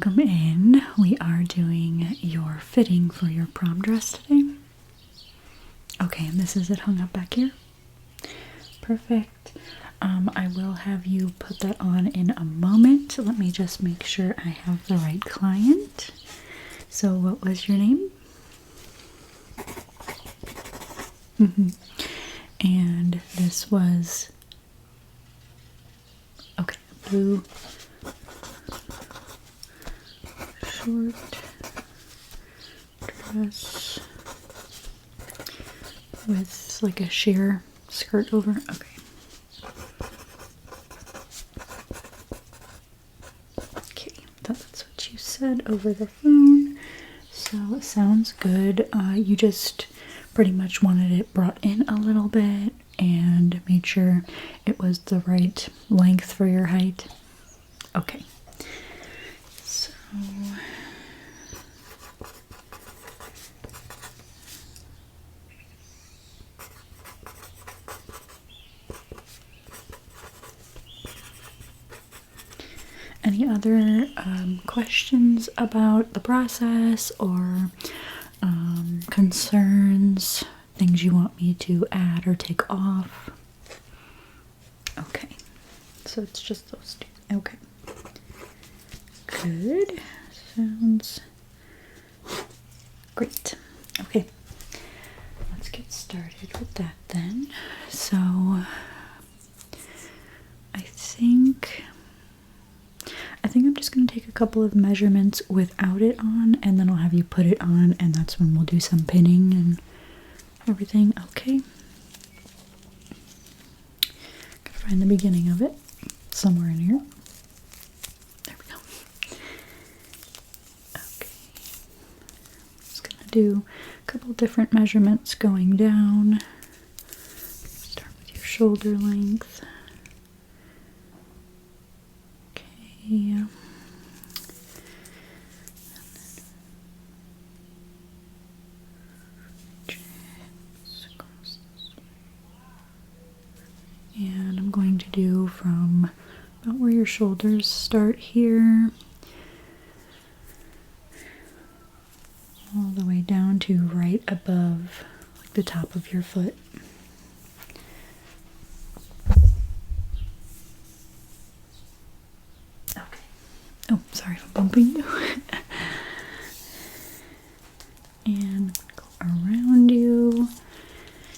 welcome in. We are doing your fitting for your prom dress today. Okay, and this is it hung up back here. Perfect. I will have you put that on in a moment. Let me just make sure I have the right client. So what was your name? And this was, okay, blue short dress with like a sheer skirt over. Okay. Okay, that's what you said over the phone. So it sounds good. You just pretty much wanted it brought in a little bit and made sure it was the right length for your height. Okay. So any other questions about the process or concerns, things you want me to add or take off? Okay, so it's just those two. Okay, good. Sounds great. Okay, let's get started with that then. So I think I'm just going to take a couple of measurements without it on, and then I'll have you put it on, and that's when we'll do some pinning and everything. Okay. Gotta find the beginning of it somewhere in here. There we go. Okay. Just going to do a couple different measurements going down. Start with your shoulder length. Yeah. And I'm going to do from about where your shoulders start here all the way down to right above like the top of your foot. Oh, sorry for bumping you. And go around you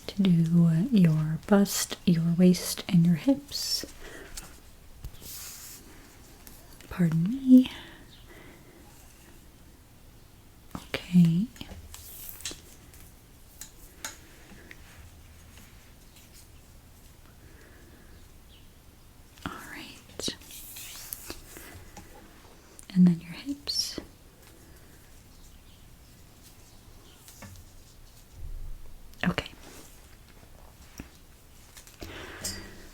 to do your bust, your waist, and your hips. Pardon me. Okay. All right. And then your hips. Okay.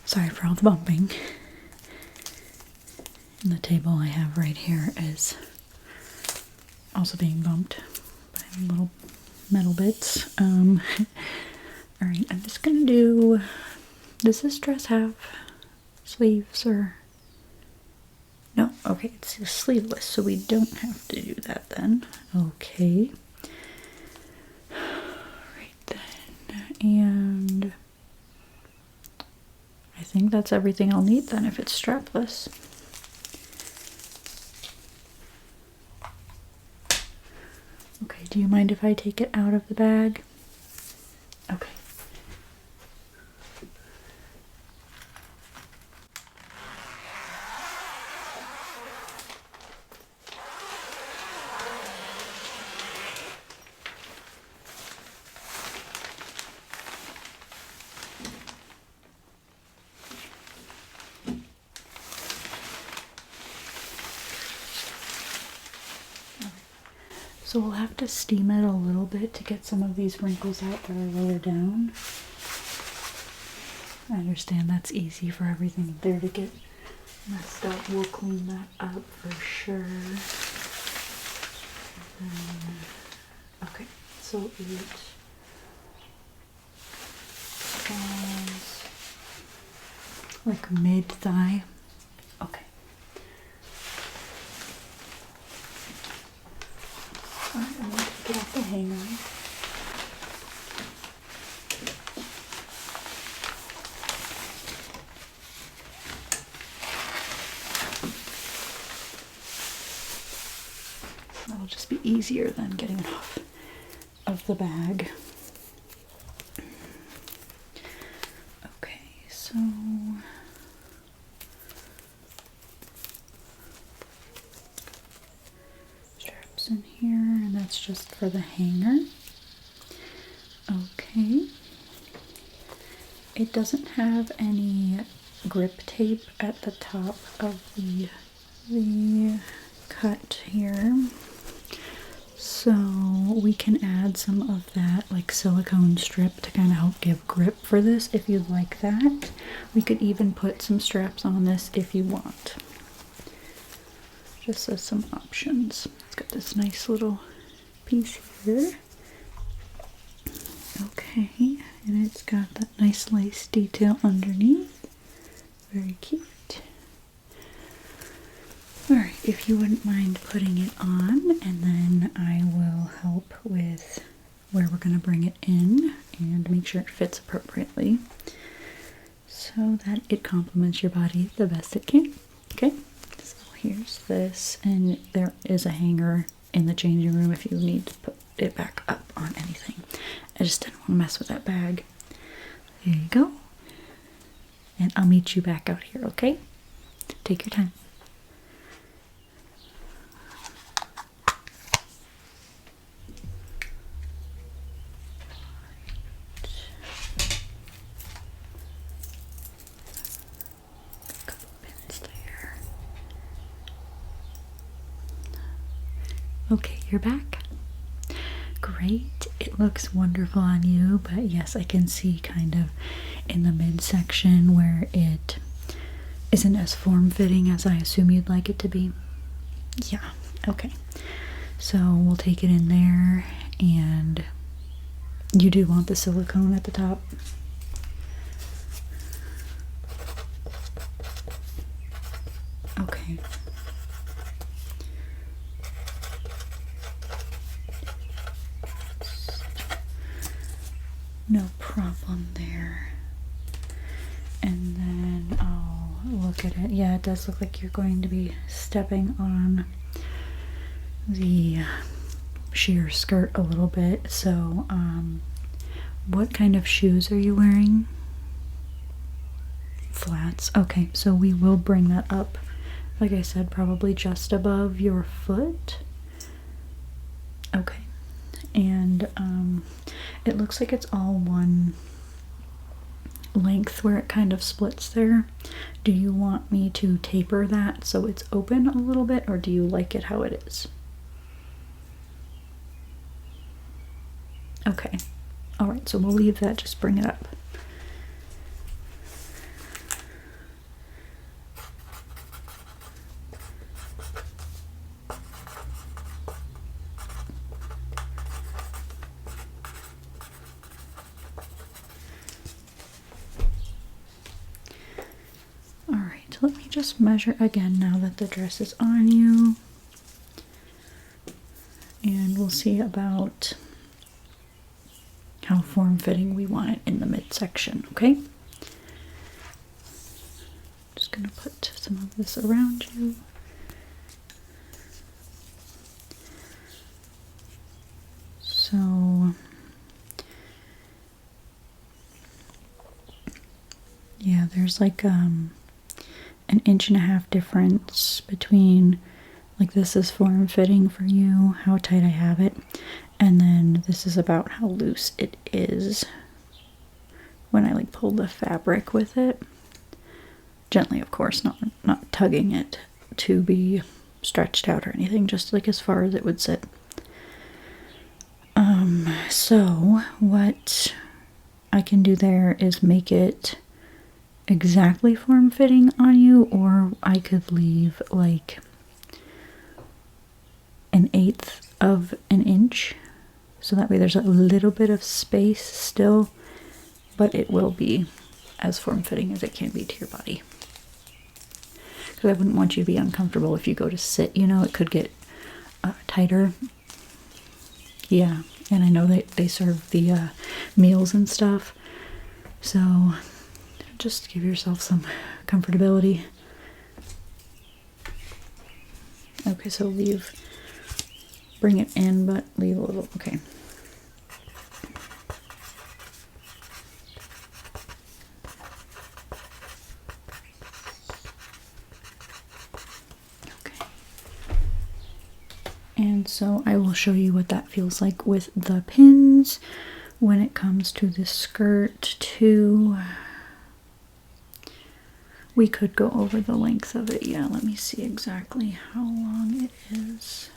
Sorry for all the bumping. And the table I have right here is also being bumped by little metal bits. Alright, I'm just gonna do, does this dress have sleeves or? No, okay, it's sleeveless, so we don't have to do that then. Okay. Right then, and I think that's everything I'll need then if it's strapless. Okay, do you mind if I take it out of the bag? Okay. So we'll have to steam it a little bit to get some of these wrinkles out that are lower down. I understand that's easy for everything there to get messed up. We'll clean that up for sure. Okay, so it falls like mid-thigh. Okay. it off the hanger. That'll just be easier than getting it off of the bag. Okay, so straps in here, and that's just for the hanger. Okay. It doesn't have any grip tape at the top of the cut here. So we can add some of that like silicone strip to kind of help give grip for this if you'd like that. We could even put some straps on this if you want. Just as some options. It's got this nice little piece here. Okay, and it's got that nice lace detail underneath. Very cute. Alright, if you wouldn't mind putting it on, and then I will help with where we're going to bring it in and make sure it fits appropriately so that it complements your body the best it can. Okay, so here's this, and there is a hanger in the changing room if you need to put it back up on anything. I just didn't want to mess with that bag. There you go. And I'll meet you back out here, okay? Take your time. Okay, you're back. Great. It looks wonderful on you, but yes, I can see kind of in the midsection where it isn't as form-fitting as I assume you'd like it to be. Yeah, okay. So we'll take it in there, and you do want the silicone at the top. Okay. No problem there. And then I'll look at it. Yeah, it does look like you're going to be stepping on the sheer skirt a little bit. So, what kind of shoes are you wearing? Flats. Okay, so we will bring that up. Like I said, probably just above your foot. Okay. And it looks like it's all one length where it kind of splits there. Do you want me to taper that so it's open a little bit, or do you like it how it is? Okay. Alright, so we'll leave that, just bring it up. Alright, let me just measure again now that the dress is on you. And we'll see about how form-fitting we want it in the midsection, okay? Just gonna put some of this around you. So, yeah, there's like an 1.5 inch difference between, like, this is form-fitting for you, how tight I have it, and then this is about how loose it is when I like pull the fabric with it. Gently, of course, not tugging it to be stretched out or anything, just like as far as it would sit. So what I can do there is make it exactly form-fitting on you, or I could leave like 1/8 of an inch, so that way there's a little bit of space still, but it will be as form-fitting as it can be to your body. Because I wouldn't want you to be uncomfortable if you go to sit, you know, it could get tighter. Yeah, and I know they serve the meals and stuff, so just give yourself some comfortability. Okay, so bring it in, but leave a little, okay. And so I will show you what that feels like with the pins when it comes to the skirt too. We could go over the length of it. Yeah, let me see exactly how long it is.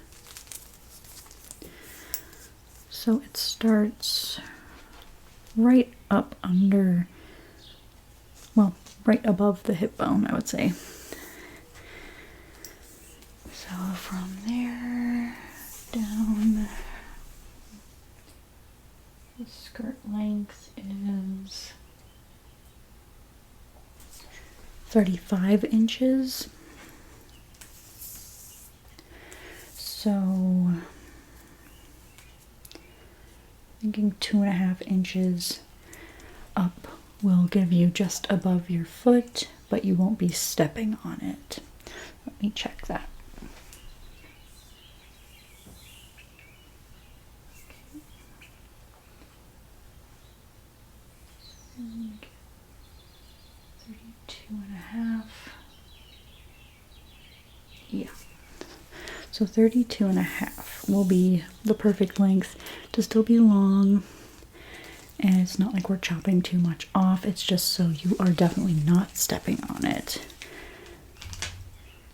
So it starts right up under, well, right above the hip bone, I would say. So from there down, the skirt length is 35 inches. So thinking 2.5 inches up will give you just above your foot, but you won't be stepping on it. Let me check that. Okay. 32.5. Yeah. So 32.5 will be the perfect length to still be long. And it's not like we're chopping too much off. It's just so you are definitely not stepping on it.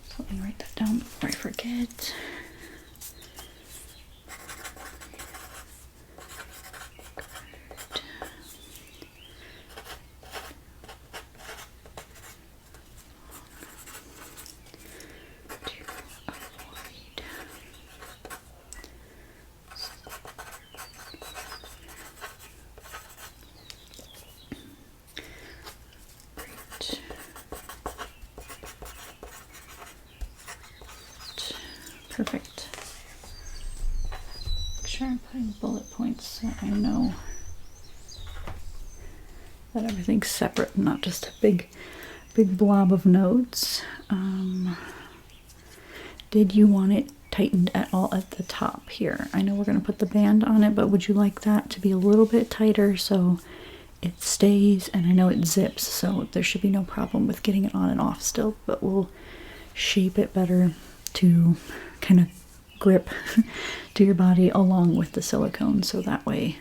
So let me write that down before I forget. Perfect. Make sure I'm putting bullet points so I know that everything's separate, not just a big blob of notes. Did you want it tightened at all at the top here? I know we're going to put the band on it, but would you like that to be a little bit tighter so it stays? And I know it zips, so there should be no problem with getting it on and off still, but we'll shape it better to kind of grip to your body along with the silicone, so that way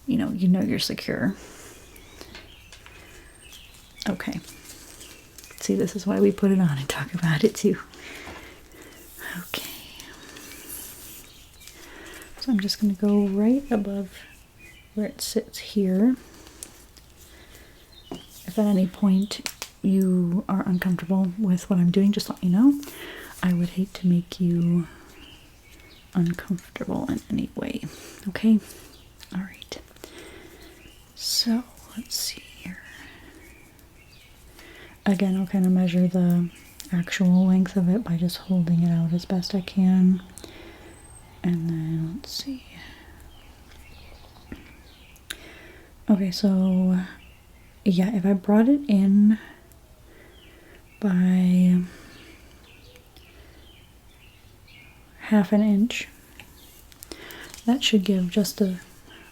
you know you're secure. Okay, see, this is why we put it on and talk about it too. Okay, so I'm just going to go right above where it sits here. If at any point you are uncomfortable with what I'm doing, just let me know. I would hate to make you uncomfortable in any way. Okay? All right. So let's see here. Again, I'll kind of measure the actual length of it by just holding it out as best I can. And then let's see. Okay, so yeah, if I brought it in by 1/2 inch, that should give just a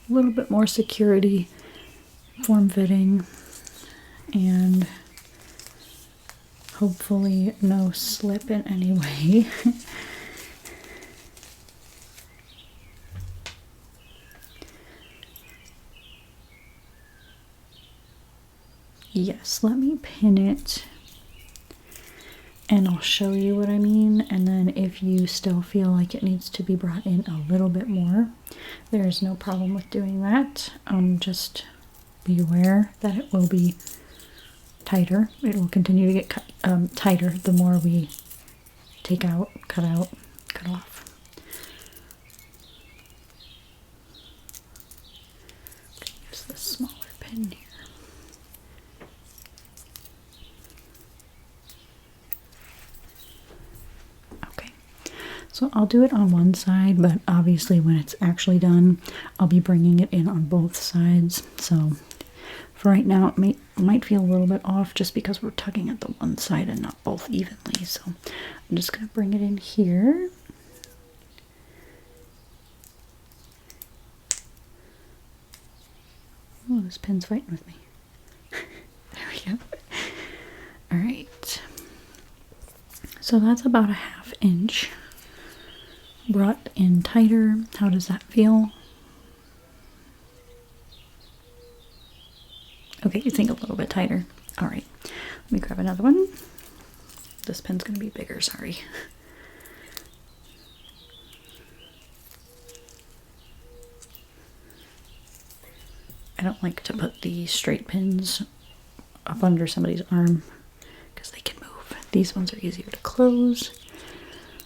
little bit more security, form fitting, and hopefully no slip in any way. Yes, let me pin it and I'll show you what I mean, and then if you still feel like it needs to be brought in a little bit more, there's no problem with doing that. Just be aware that it will be tighter. It will continue to get tighter the more we take out, cut off. Use the smaller pin here. So I'll do it on one side, but obviously when it's actually done, I'll be bringing it in on both sides. So for right now, it might feel a little bit off just because we're tugging at the one side and not both evenly. So I'm just going to bring it in here. Oh, this pin's fighting with me. There we go. All right. So that's about a 1/2 inch. Brought in tighter. How does that feel? Okay, you think a little bit tighter. All right, let me grab another one. This pen's gonna be bigger, sorry. I don't like to put the straight pins up under somebody's arm because they can move. These ones are easier to close.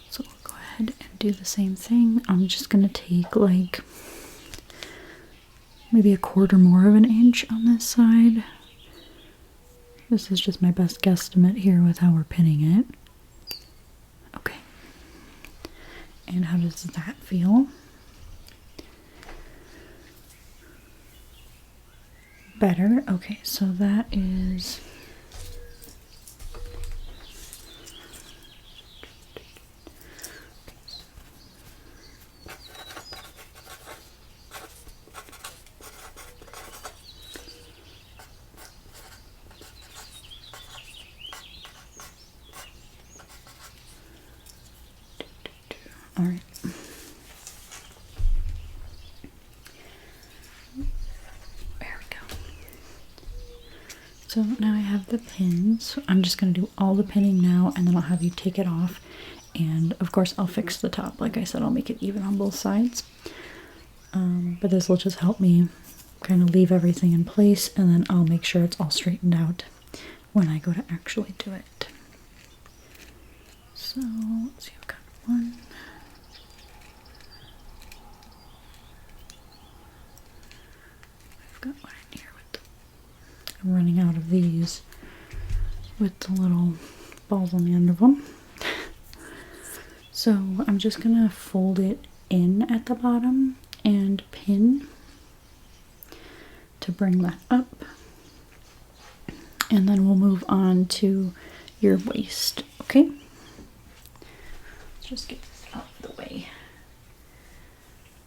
So we'll go ahead and do the same thing. I'm just gonna take like maybe 1/4 more of an inch on this side. This is just my best guesstimate here with how we're pinning it. Okay. And how does that feel? Better. Okay, so that is all right. There we go. So now I have the pins. I'm just going to do all the pinning now, and then I'll have you take it off. And of course, I'll fix the top. Like I said, I'll make it even on both sides. But this will just help me kind of leave everything in place, and then I'll make sure it's all straightened out when I go to actually do it. So let's see, I've got one. I've got one in here with I'm running out of these with the little balls on the end of them. So I'm just gonna fold it in at the bottom and pin to bring that up. And then we'll move on to your waist, okay? Let's just get this out of the way.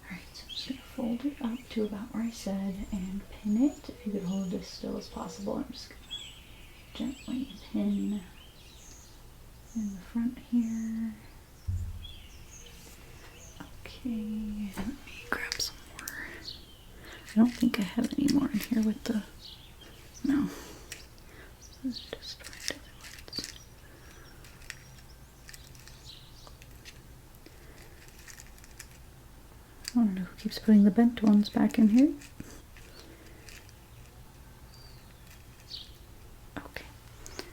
Alright, so I'm just gonna fold it up to about where I said and pin it. If you could hold it as still as possible, I'm just gonna gently pin in the front here. Okay, let me grab some more. I don't think I have any more in here with the, no. Let's just try the other ones. I don't know who keeps putting the bent ones back in here. Okay. There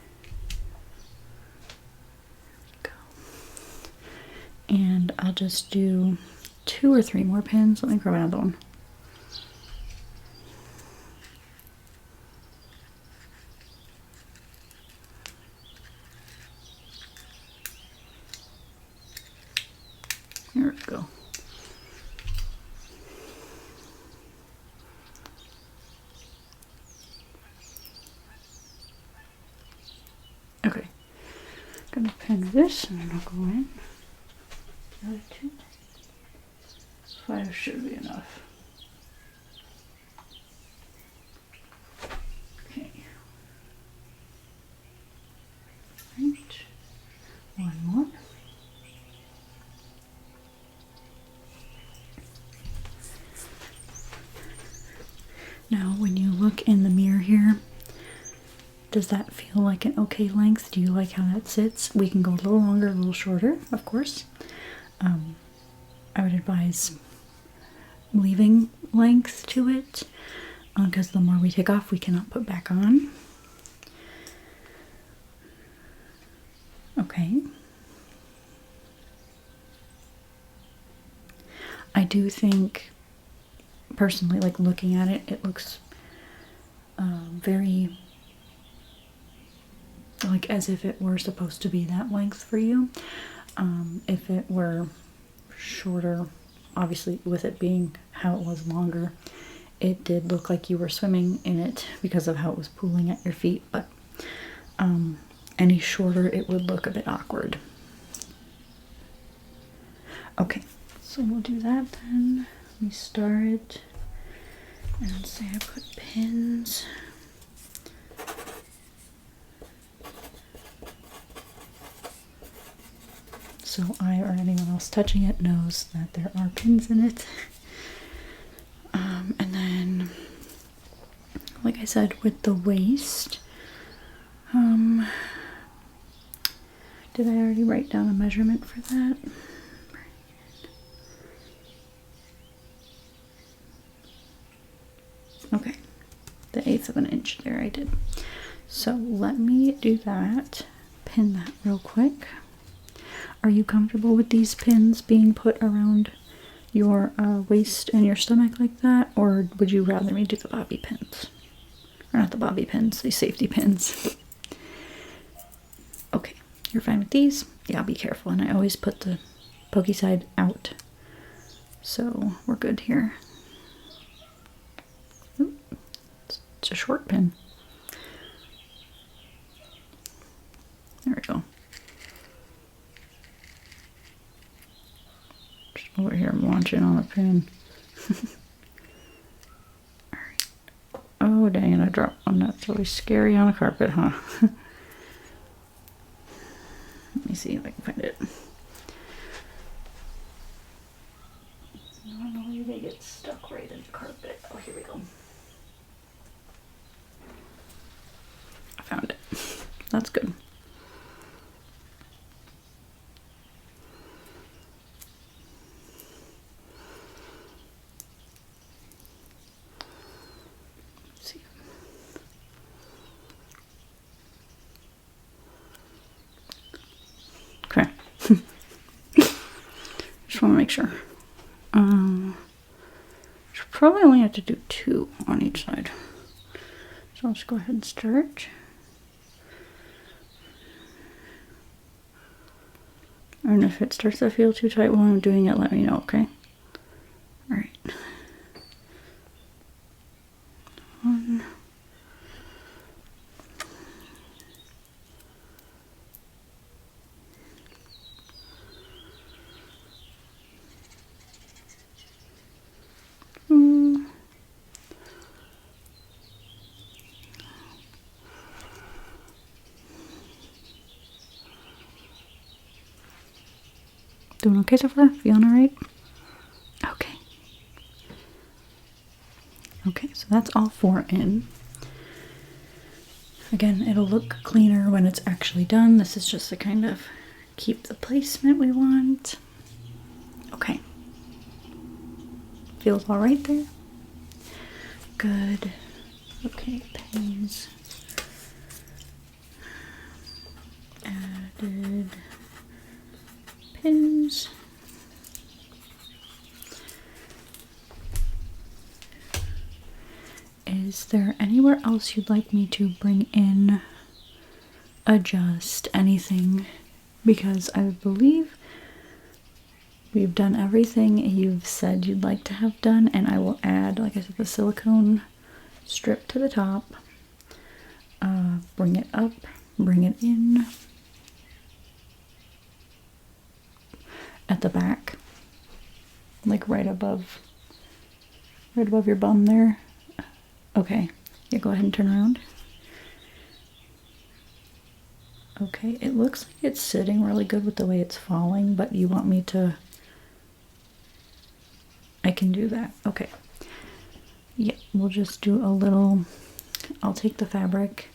we go. And I'll just do 2 or 3 more pins. Let me grab another one. There we go. Okay. Gonna pin this and then I'll go in. The other 2. 5 should be enough. Okay. Right. One more. Now, when you look in the mirror here, does that feel like an okay length? Do you like how that sits? We can go a little longer, a little shorter, of course. I would advise leaving length to it because the more we take off, we cannot put back on. Okay. I do think, personally, like looking at it, it looks very like as if it were supposed to be that length for you. If it were shorter. Obviously, with it being how it was longer, it did look like you were swimming in it because of how it was pooling at your feet, but any shorter it would look a bit awkward. Okay, so we'll do that then. Let me start and say I put pins. So I or anyone else touching it knows that there are pins in it. And then, like I said, with the waist, did I already write down a measurement for that? Okay, the 1/8 of an inch there I did. So let me do that, pin that real quick. Are you comfortable with these pins being put around your waist and your stomach like that, or would you rather me do the bobby pins? Or not the bobby pins, the safety pins. Okay, you're fine with these? Yeah, be careful, and I always put the pokey side out. So we're good here. Ooh, it's a short pin. There we go. Just over here launching on a pin. Alright. Oh dang it, I dropped one. That's really scary on a carpet, huh? Let me see if I can find it. Normally they get stuck right in the carpet. Oh, here we go. I found it. That's good. Let's see. Okay. Just want to make sure. Should probably only have to do 2 on each side. So I'll just go ahead and start. And if it starts to feel too tight while I'm doing it, let me know, okay? Alright. 1. Doing okay so far? Feeling alright? Okay. Okay, so that's all 4 in. Again, it'll look cleaner when it's actually done. This is just to kind of keep the placement we want. Okay. Feels alright there? Good. Okay, pins. Added pins. Is there anywhere else you'd like me to bring in, adjust, anything? Because I believe we've done everything you've said you'd like to have done, and I will add, like I said, the silicone strip to the top, bring it up, bring it in at the back, like right above your bum there. Okay, yeah, go ahead and turn around. Okay, it looks like it's sitting really good with the way it's falling, but you want me to... I can do that. Okay. Yeah, we'll just do a little... I'll take the fabric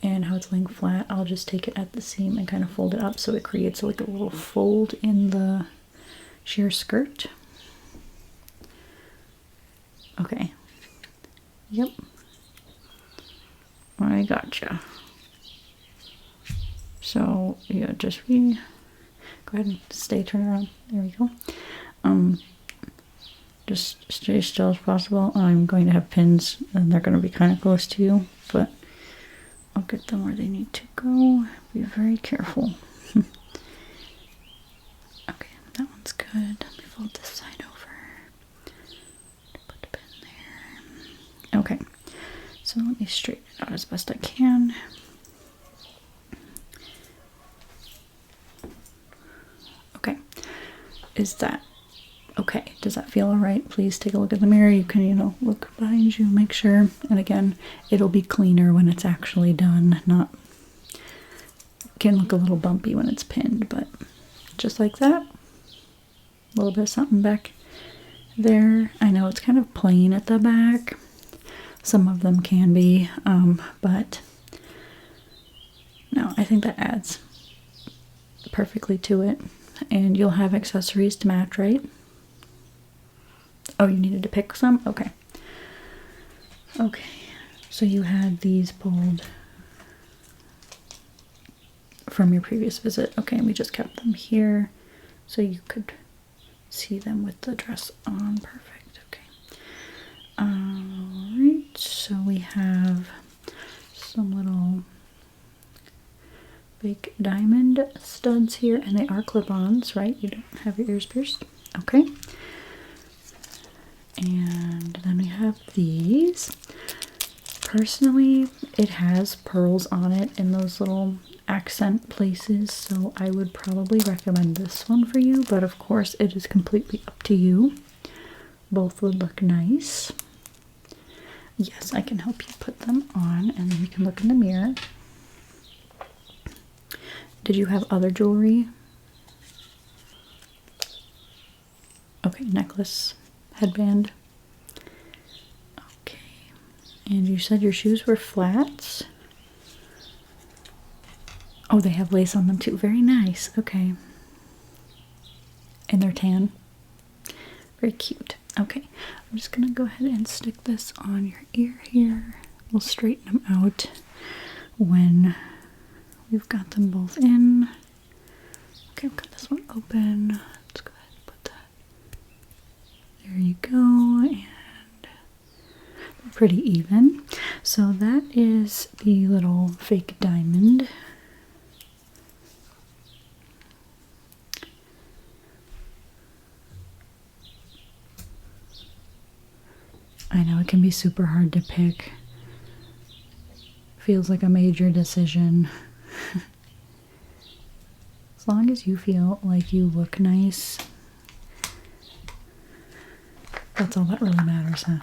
and how it's laying flat, I'll just take it at the seam and kind of fold it up so it creates like a little fold in the sheer skirt. Okay. Yep. I gotcha. So, yeah, just go ahead and turn around. There we go. Just stay still as possible. I'm going to have pins and they're going to be kind of close to you, but I'll get them where they need to go. Be very careful. Okay, that one's good. straighten it out as best I can. Okay, is that okay? Does that feel all right? Please take a look at the mirror. You can, you know, look behind you, make sure. And again, it'll be cleaner when it's actually done. Not, can look a little bumpy when it's pinned, but just like that. A little bit of something back there. I know it's kind of plain at the back. Some of them can be, but no, I think that adds perfectly to it. And you'll have accessories to match, right? Oh, you needed to pick some? Okay. Okay, so you had these pulled from your previous visit. Okay, and we just kept them here so you could see them with the dress on. Perfect. Okay. Alright, so we have some little fake diamond studs here, and they are clip-ons, right? You don't have your ears pierced. Okay. And then we have these. Personally, it has pearls on it in those little accent places, so I would probably recommend this one for you, but of course it is completely up to you. Both would look nice. Yes, I can help you put them on, and then you can look in the mirror. Did you have other jewelry? Okay, necklace, headband. Okay, and you said your shoes were flats? Oh, they have lace on them too. Very nice. Okay. And they're tan. Very cute. Okay, I'm just gonna go ahead and stick this on your ear here. We'll straighten them out when we've got them both in. Okay, I've got this one open. Let's go ahead and put that. There you go. And pretty even. So that is the little fake diamond. I know it can be super hard to pick. Feels like a major decision. As long as you feel like you look nice, that's all that really matters, huh?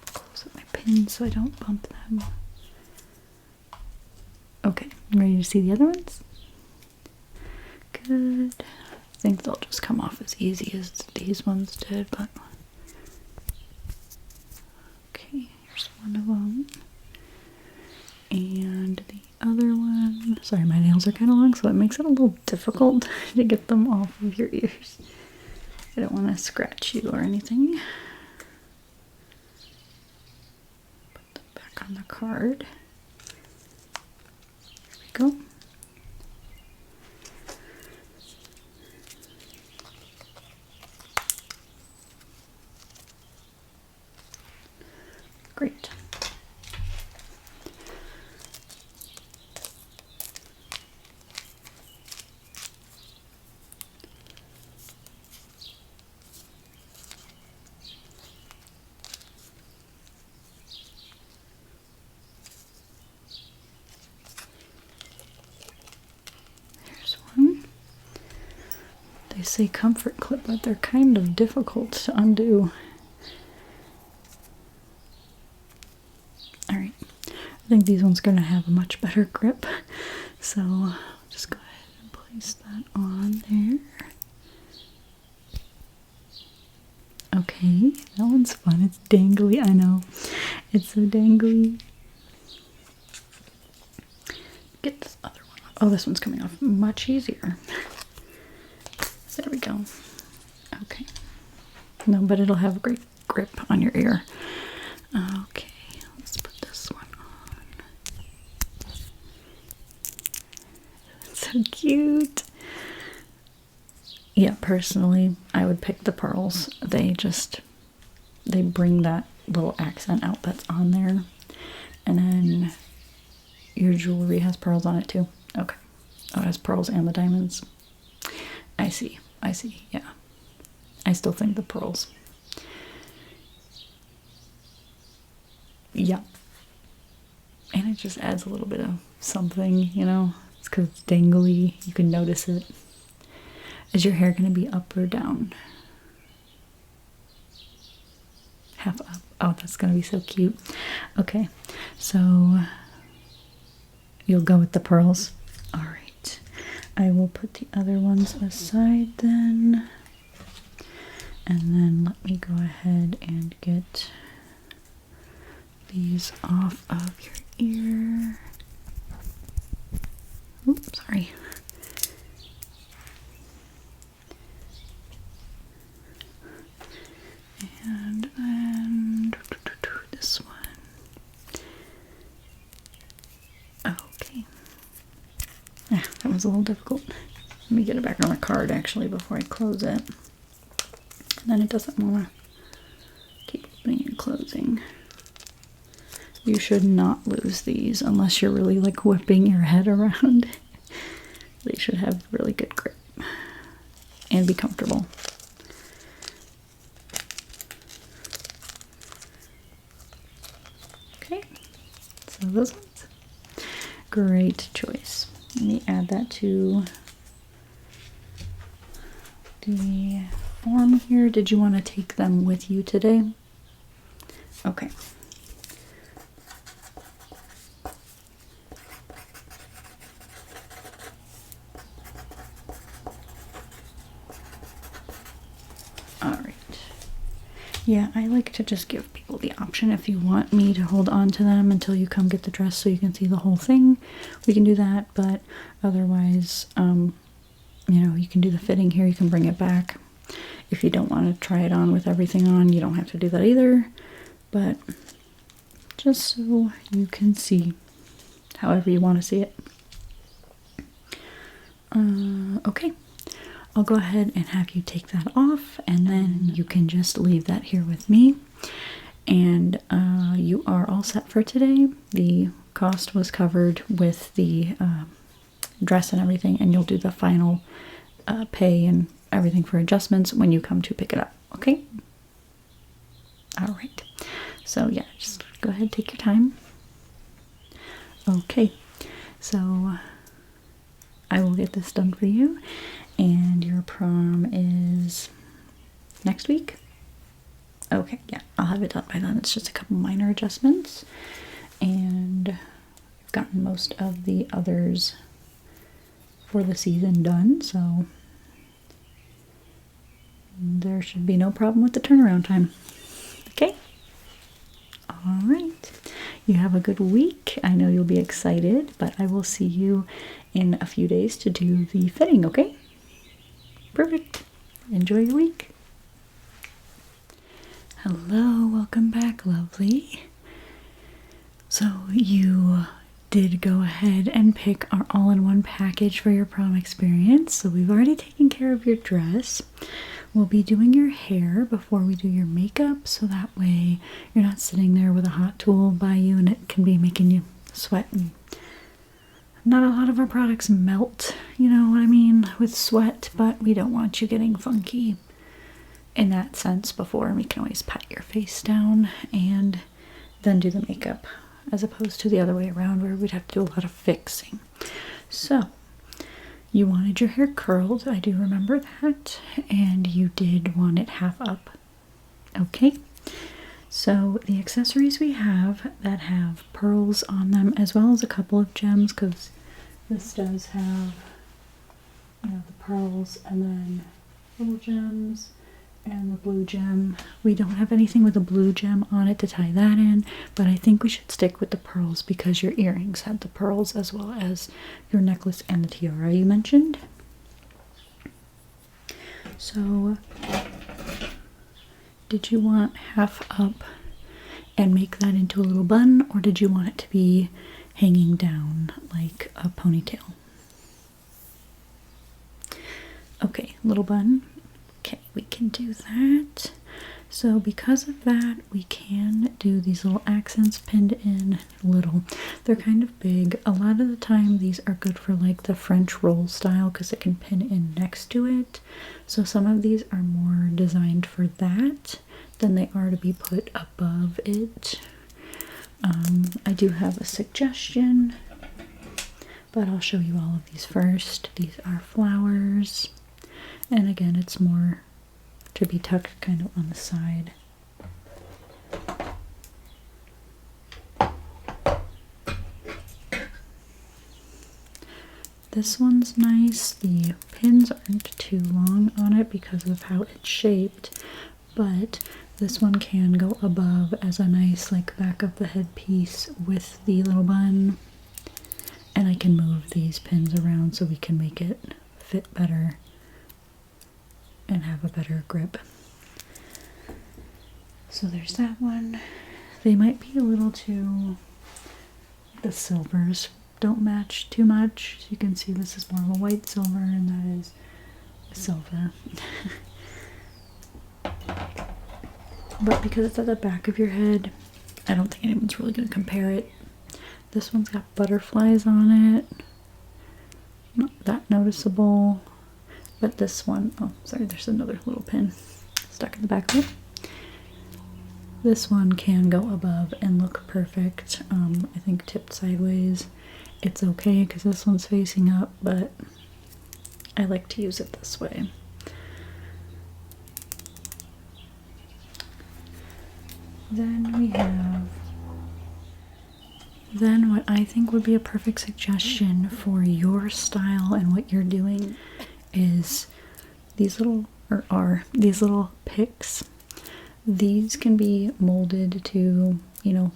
Close up my pins so I don't bump them. Okay, ready to see the other ones? Good. I think they'll just come off as easy as these ones did, but okay, here's one of them. And the other one, sorry, my nails are kind of long, so it makes it a little difficult to get them off of your ears. I don't want to scratch you or anything. Put them back on the card. There we go. Great. There's one. They say comfort clip, but they're kind of difficult to undo. I think these ones are going to have a much better grip, so I'll just go ahead and place that on there. Okay, that one's fun. It's dangly, I know. It's so dangly. Get this other one off. Oh, this one's coming off much easier. There we go. Okay. No, but it'll have a great grip on your ear. Okay. So cute. Yeah, personally, I would pick the pearls. They bring that little accent out that's on there. And then your jewelry has pearls on it too. Okay. Oh, it has pearls and the diamonds. I see. Yeah. I still think the pearls. Yeah. And it just adds a little bit of something, you know? It's because it's dangly. You can notice it. Is your hair going to be up or down? Half up. Oh, that's going to be so cute. Okay, so you'll go with the pearls. All right. I will put the other ones aside then. And then let me go ahead and get these off of your ear. Oops, sorry. And then this one. Okay. Ah, that was a little difficult. Let me get it back on the card actually before I close it. And then it doesn't want to keep opening and closing. You should not lose these unless you're really like whipping your head around. They should have really good grip and be comfortable. Okay, so those ones. Great choice. Let me add that to the form here. Did you want to take them with you today? Okay. Alright. Yeah, I like to just give people the option. If you want me to hold on to them until you come get the dress so you can see the whole thing, we can do that. But otherwise, you know, you can do the fitting here. You can bring it back. If you don't want to try it on with everything on, you don't have to do that either. But just so you can see however you want to see it. Okay. I'll go ahead and have you take that off, and then you can just leave that here with me. And you are all set for today. The cost was covered with the dress and everything, and you'll do the final pay and everything for adjustments when you come to pick it up. Okay? All right. So yeah, just go ahead, take your time. Okay. So I will get this done for you. And your prom is next week? Okay, yeah, I'll have it done by then. It's just a couple minor adjustments. And I've gotten most of the others for the season done, so there should be no problem with the turnaround time. Okay? All right. You have a good week. I know you'll be excited, but I will see you in a few days to do the fitting, okay? Perfect. Enjoy your week. Hello, welcome back, lovely. So you did go ahead and pick our all-in-one package for your prom experience. So we've already taken care of your dress. We'll be doing your hair before we do your makeup, so that way you're not sitting there with a hot tool by you and it can be making you sweat. And not a lot of our products melt, you know what I mean, with sweat, but we don't want you getting funky in that sense before. And we can always pat your face down and then do the makeup, as opposed to the other way around where we'd have to do a lot of fixing. So you wanted your hair curled, I do remember that, and you did want it half up. Okay, so the accessories we have that have pearls on them, as well as a couple of gems, because this does have, you know, the pearls and then little gems and the blue gem. We don't have anything with a blue gem on it to tie that in, but I think we should stick with the pearls because your earrings had the pearls as well as your necklace and the tiara you mentioned. So did you want half up and make that into a little bun, or did you want it to be hanging down like a ponytail? Okay, little bun. Okay, we can do that. So because of that, we can do these little accents pinned in little. They're kind of big. A lot of the time these are good for like the French roll style because it can pin in next to it. So some of these are more designed for that than they are to be put above it. I do have a suggestion, but I'll show you all of these first. These are flowers, and again, it's more to be tucked kind of on the side. This one's nice. The pins aren't too long on it because of how it's shaped, but this one can go above as a nice like back of the head piece with the little bun. And I can move these pins around so we can make it fit better and have a better grip. So there's that one. They might be a little too, the silvers don't match too much. So you can see this is more of a white silver and that is silver. But because it's at the back of your head, I don't think anyone's really going to compare it. This one's got butterflies on it. Not that noticeable. But this one, oh sorry, there's another little pin stuck in the back of it. This one can go above and look perfect. I think tipped sideways. It's okay because this one's facing up, but I like to use it this way. Then we have, then what I think would be a perfect suggestion for your style and what you're doing is these little, or are these little picks. These can be molded to, you know,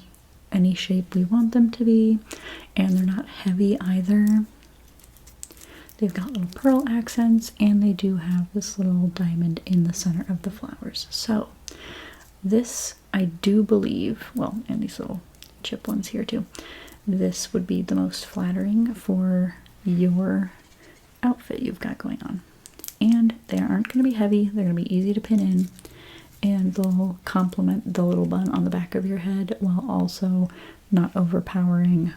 any shape we want them to be, and they're not heavy either. They've got little pearl accents, and they do have this little diamond in the center of the flowers. So this, I do believe, well, and these little chip ones here too, this would be the most flattering for your outfit you've got going on. And they aren't going to be heavy, they're going to be easy to pin in, and they'll complement the little bun on the back of your head while also not overpowering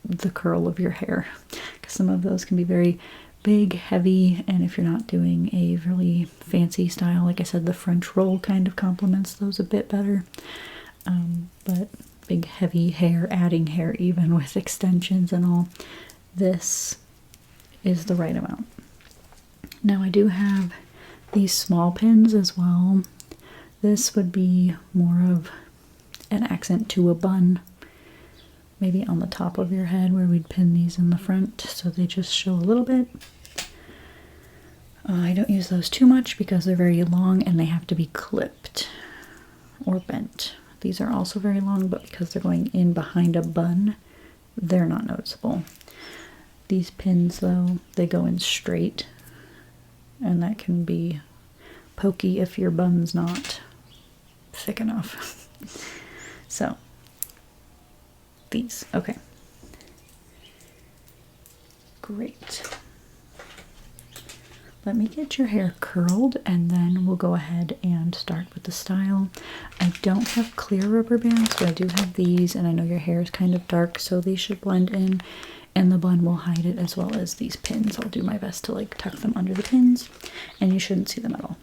the curl of your hair, because some of those can be very big, heavy, and if you're not doing a really fancy style, like I said, the French roll kind of complements those a bit better. But big heavy hair, adding hair even with extensions and all, this is the right amount. Now I do have these small pins as well. This would be more of an accent to a bun, maybe on the top of your head where we'd pin these in the front so they just show a little bit. I don't use those too much because they're very long and they have to be clipped or bent. These are also very long, but because they're going in behind a bun, they're not noticeable. These pins though, they go in straight, and that can be pokey if your bun's not thick enough. So these, okay, great. Let me get your hair curled and then we'll go ahead and start with the style. I don't have clear rubber bands, but I do have these, and I know your hair is kind of dark, so these should blend in, and the bun will hide it as well as these pins. I'll do my best to like tuck them under the pins, and you shouldn't see them at all.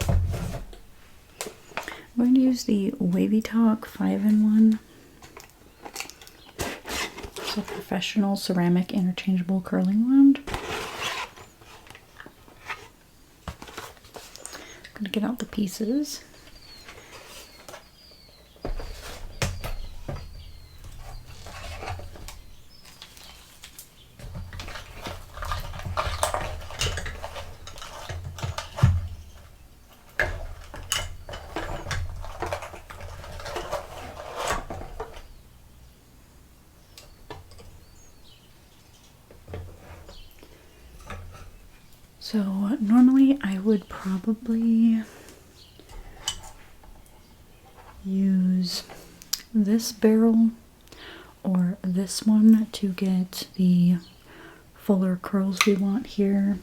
I'm going to use the Wavy Talk 5-in-1. It's a professional ceramic interchangeable curling wand. I'm going to get out the pieces. So normally I would probably use this barrel or this one to get the fuller curls we want here.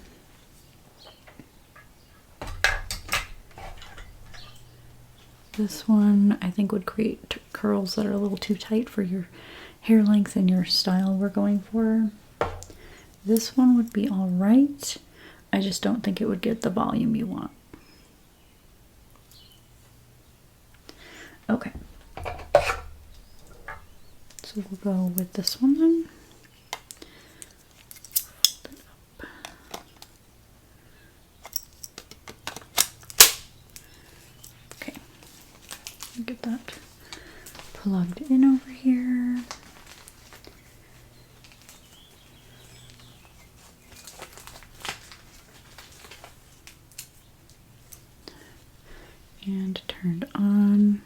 This one I think would create curls that are a little too tight for your hair length and your style we're going for. This one would be all right. I just don't think it would get the volume you want. Okay. So we'll go with this one then. Okay. Get that plugged in over here. And turned on.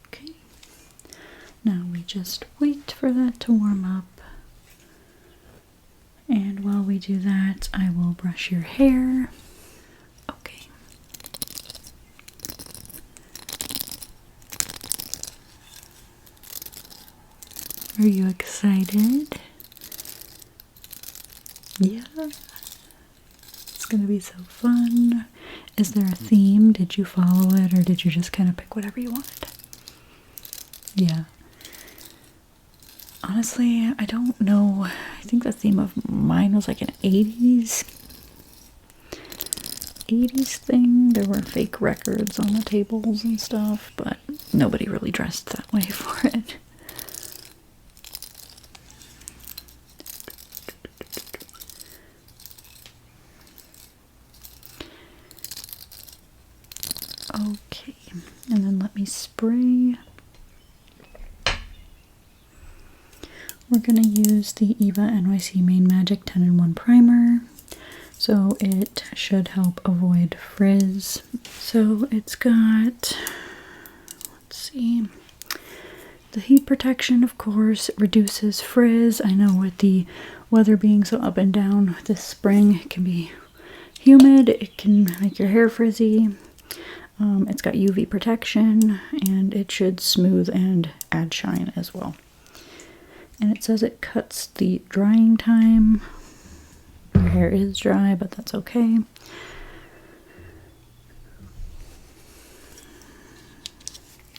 Okay. Now we just wait for that to warm up. And while we do that, I will brush your hair. Okay. Are you excited? Yeah. It's gonna be so fun. Is there a theme? Did you follow it, or did you just kind of pick whatever you wanted? Yeah. Honestly, I don't know. I think the theme of mine was like an 80s thing. There were fake records on the tables and stuff, but nobody really dressed that way for it. Okay, and then let me spray. We're going to use the Eva NYC Main Magic 10-in-1 primer, so it should help avoid frizz. So it's got, let's see, the heat protection, of course, reduces frizz. I know with the weather being so up and down this spring, it can be humid, it can make your hair frizzy. It's got UV protection, and it should smooth and add shine as well. And it says it cuts the drying time. Your hair is dry, but that's okay.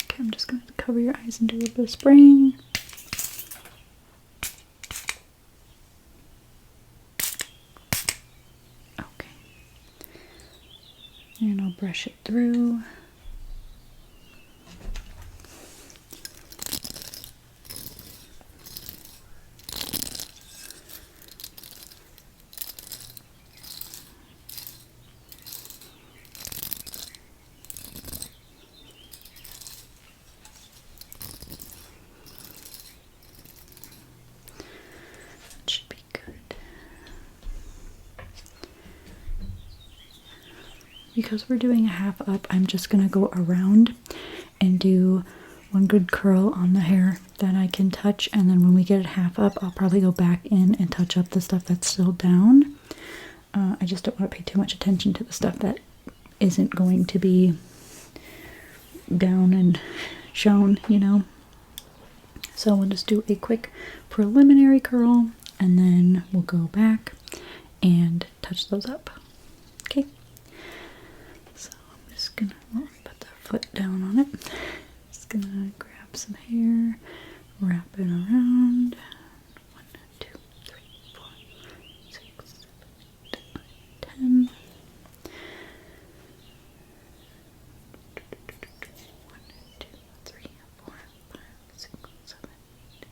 Okay, I'm just going to cover your eyes and do a little bit of spraying. Okay. And I'll brush it through. Because we're doing a half up, I'm just going to go around and do one good curl on the hair that I can touch, and then when we get it half up, I'll probably go back in and touch up the stuff that's still down. I just don't want to pay too much attention to the stuff that isn't going to be down and shown, you know. So we'll just do a quick preliminary curl, and then we'll go back and touch those up. Okay. So I'm just gonna put the foot down on it. Just gonna grab some hair, wrap it around. 1, 2, 3, 4, 6, 7, 8, 9, 10. 1, 2, 3, 4, 5, 6, 7, 8,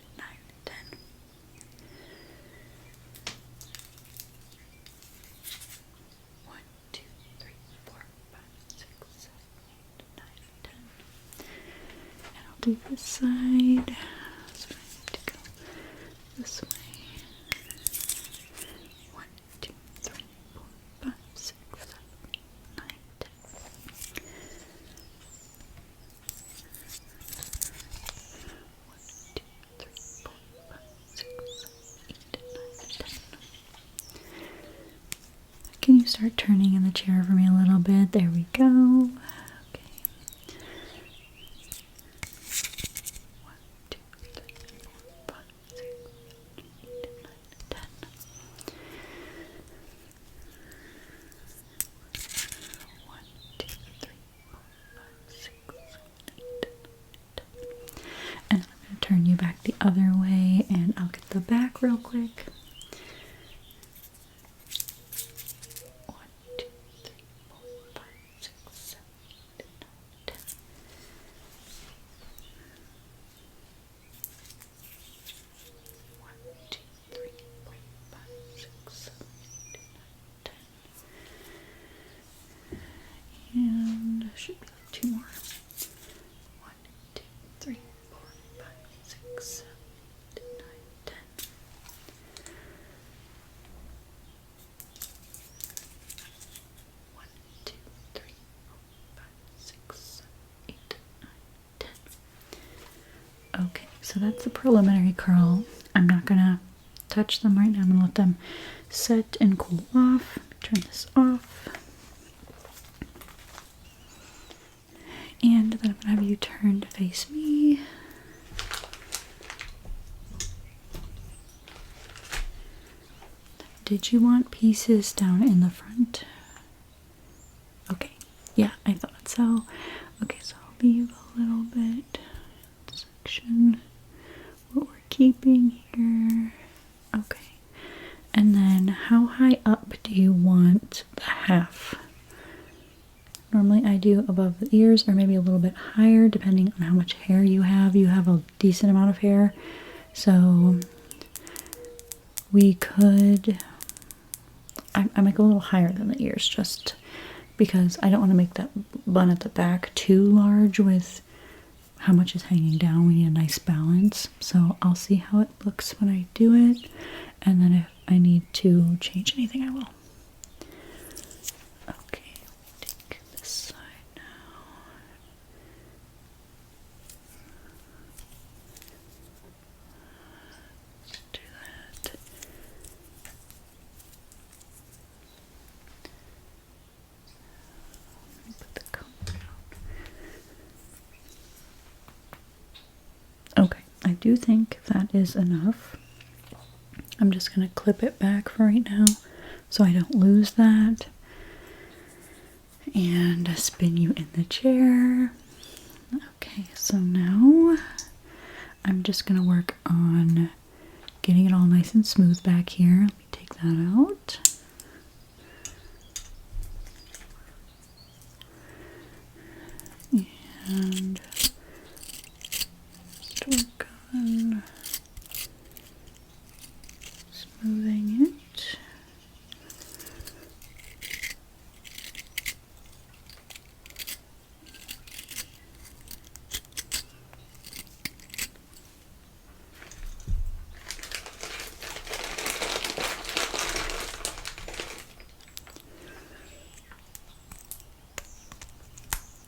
9, 10. Do this side, so I need to go this way. 1, 2, 3, 4, 5, 6, 7, 9, 10. 1, 2, 3, 4, 5, 6, 7, 8, 9, 10. Can you start turning in the chair for me a little bit? There we go. away and I'll get the back real quick. 1, 2, 3, 4, 5, 6, 7, 8, 9, 10. 1, 2, 3, 4, 5, 6, 7, 8, 9, 10. And should be like 2 more. 1, 2, 3, 4, 5, 6, 7, 8, 9, 10. 1, 2, 3, 4, 5, 6, 7, 8, 9, 10. Okay, so that's the preliminary curl. I'm not gonna touch them right now. I'm gonna let them set and cool off. Turn this off. And then I'm gonna have you turn to face me. Did you want pieces down in the front? Okay, yeah, I thought so. Okay, so I'll leave a little bit section. What we're keeping here. Okay, and then how high up do you want the half? Normally I do above the ears or maybe a little bit higher depending on how much hair you have. You have a decent amount of hair, so we could, I make a little higher than the ears just because I don't want to make that bun at the back too large with how much is hanging down. We need a nice balance. So I'll see how it looks when I do it, and then if I need to change anything I will. Okay, take this side now. Let's do that. Put the comb down. Okay, I do think that is enough. I'm just going to clip it back for right now so I don't lose that. And spin you in the chair. Okay, so now I'm just going to work on getting it all nice and smooth back here. Let me take that out. And just work on smoothing it.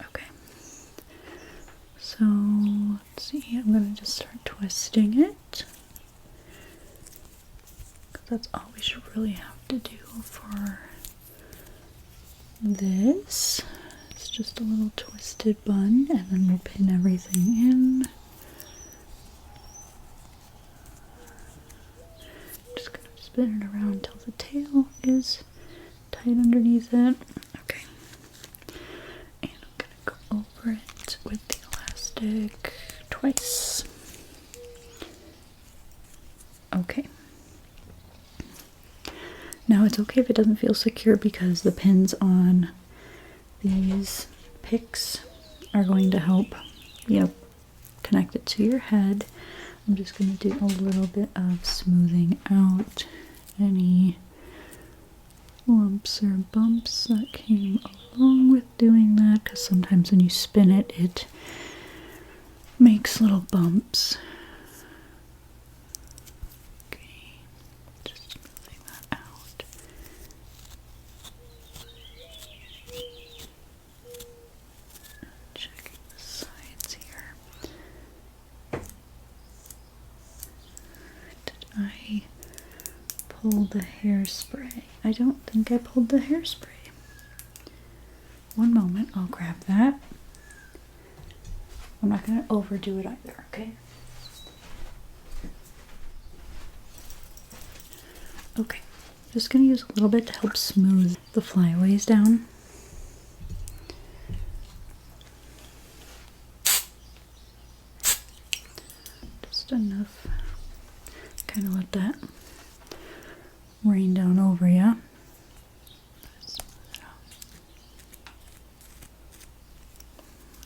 Okay. So let's see, I'm going to just start twisting it. That's all we should really have to do for this. It's just a little twisted bun, and then we'll pin everything in. Just gonna spin it around until the tail is tight underneath it. Okay. And I'm gonna go over it with the elastic twice. Okay. Now it's okay if it doesn't feel secure because the pins on these picks are going to help, connect it to your head. I'm just going to do a little bit of smoothing out any lumps or bumps that came along with doing that, because sometimes when you spin it, it makes little bumps. I pulled the hairspray. I don't think I pulled the hairspray. One moment, I'll grab that. I'm not going to overdo it either, okay? Okay, just going to use a little bit to help smooth the flyaways down. Just enough kind of let that rain down over you.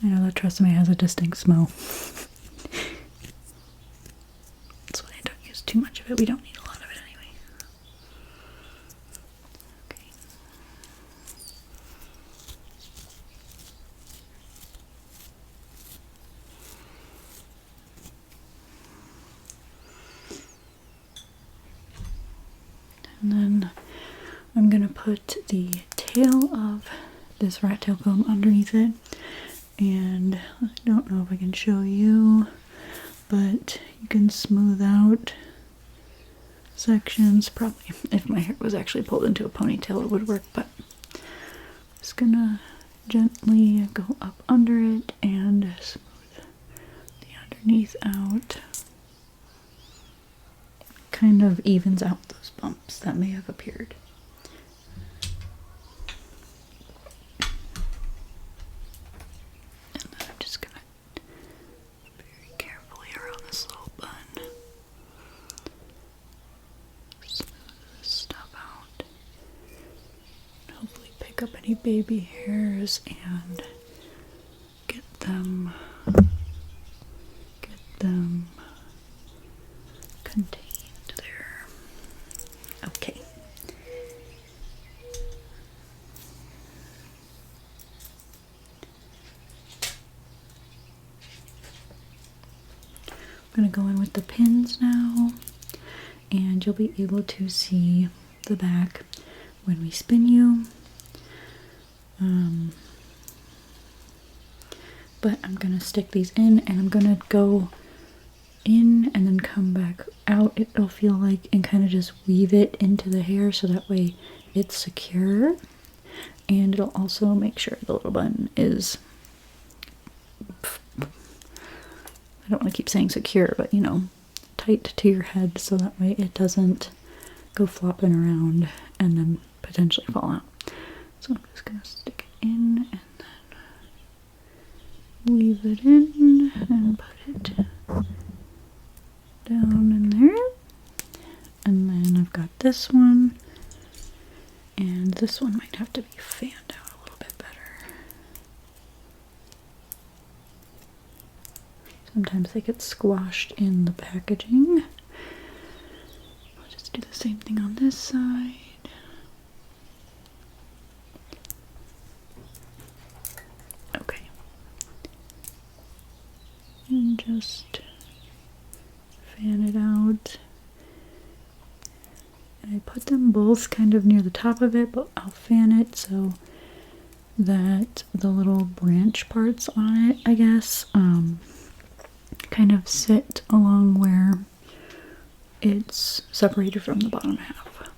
I know that Tresemme has a distinct smell. That's why I don't use too much of it. We don't need a lot of it anyway. Okay. And then I'm going to put the tail of this rat tail comb underneath it. And I don't know if I can show you, but you can smooth out sections. Probably if my hair was actually pulled into a ponytail it would work, but I'm just gonna gently go up under it and smooth the underneath out. Kind of evens out those bumps that may have appeared. Up any baby hairs and get them contained there. Okay. I'm going to go in with the pins now, and you'll be able to see the back when we spin you. But I'm gonna stick these in, and I'm gonna go in and then come back out. It'll feel like, and kind of just weave it into the hair so that way it's secure, and it'll also make sure the little bun is, I don't want to keep saying secure, but you know, tight to your head so that way it doesn't go flopping around and then potentially fall out. So I'm just gonna stick it in and then weave it in and put it down in there. And then I've got this one, and this one might have to be fanned out a little bit better. Sometimes they get squashed in the packaging. I'll just do the same thing on this side. And just fan it out. And I put them both kind of near the top of it, but I'll fan it so that the little branch parts on it, I guess, kind of sit along where it's separated from the bottom half.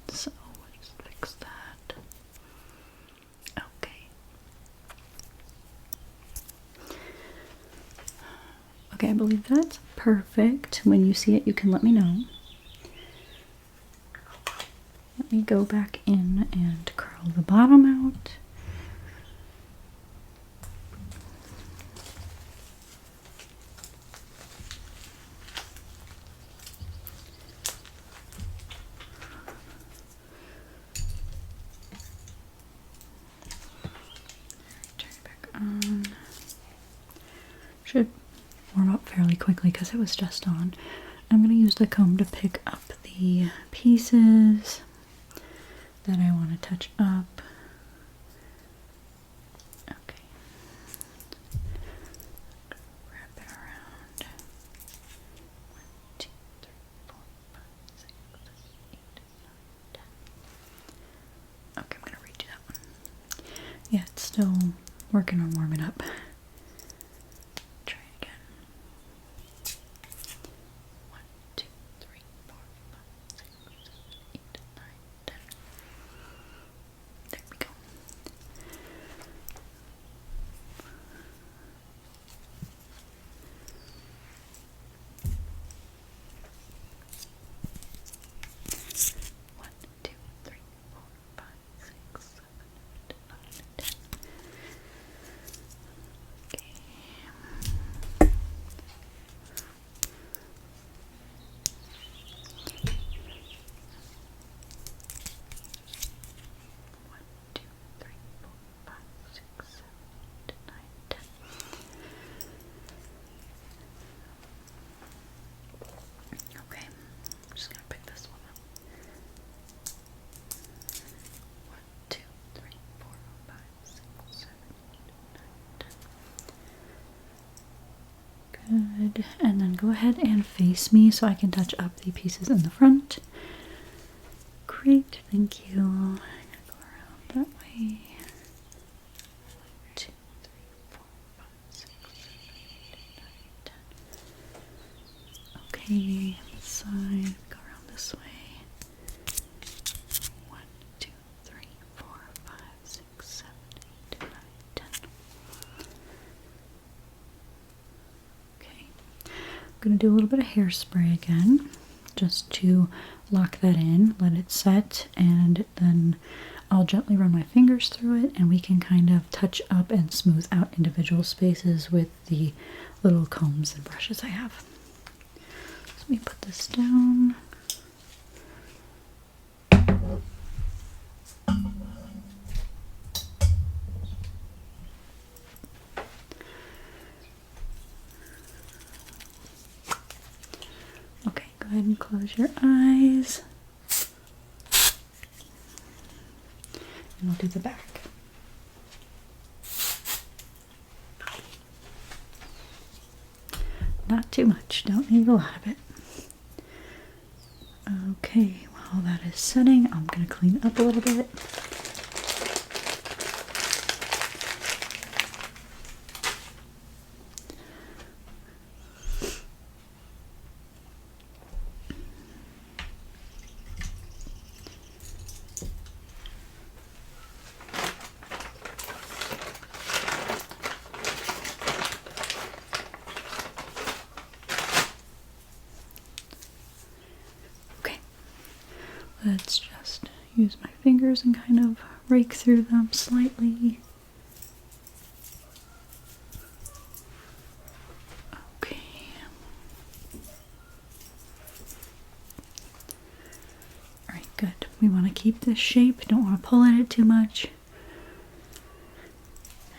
So let's fix that. Okay, I believe that's perfect. When you see it, you can let me know. Let me go back in and curl the bottom out. Turn it back on. Should warm up fairly quickly because it was just on. I'm going to use the comb to pick up the pieces that I want to touch up. Okay. Wrap it around. 1, 2, 3, 4, 5, 6, 7, 8, 9, 10. Okay, I'm going to redo that one. Yeah, it's still working on warming up. Good. And then go ahead and face me so I can touch up the pieces in the front. Great, thank you. I'm gonna go around that way. 1, 2, 3, 4, 5, 6, 7, 8, 9, 10. Okay, this side, go around this way. 1, 2, 3, 4, 5, 6, 7, 8, 9, 10. Okay, I'm gonna do a little bit of hairspray again, just to lock that in, let it set, and then I'll gently run my fingers through it and we can kind of touch up and smooth out individual spaces with the little combs and brushes I have. So let me put this down. Okay, go ahead and close your eyes. And I'll do the back. Not too much, don't need a lot of it. Okay, while that is setting, I'm going to clean up a little bit. Let's just use my fingers and kind of rake through them slightly. Okay. Alright, good. We want to keep this shape, don't want to pull at it too much.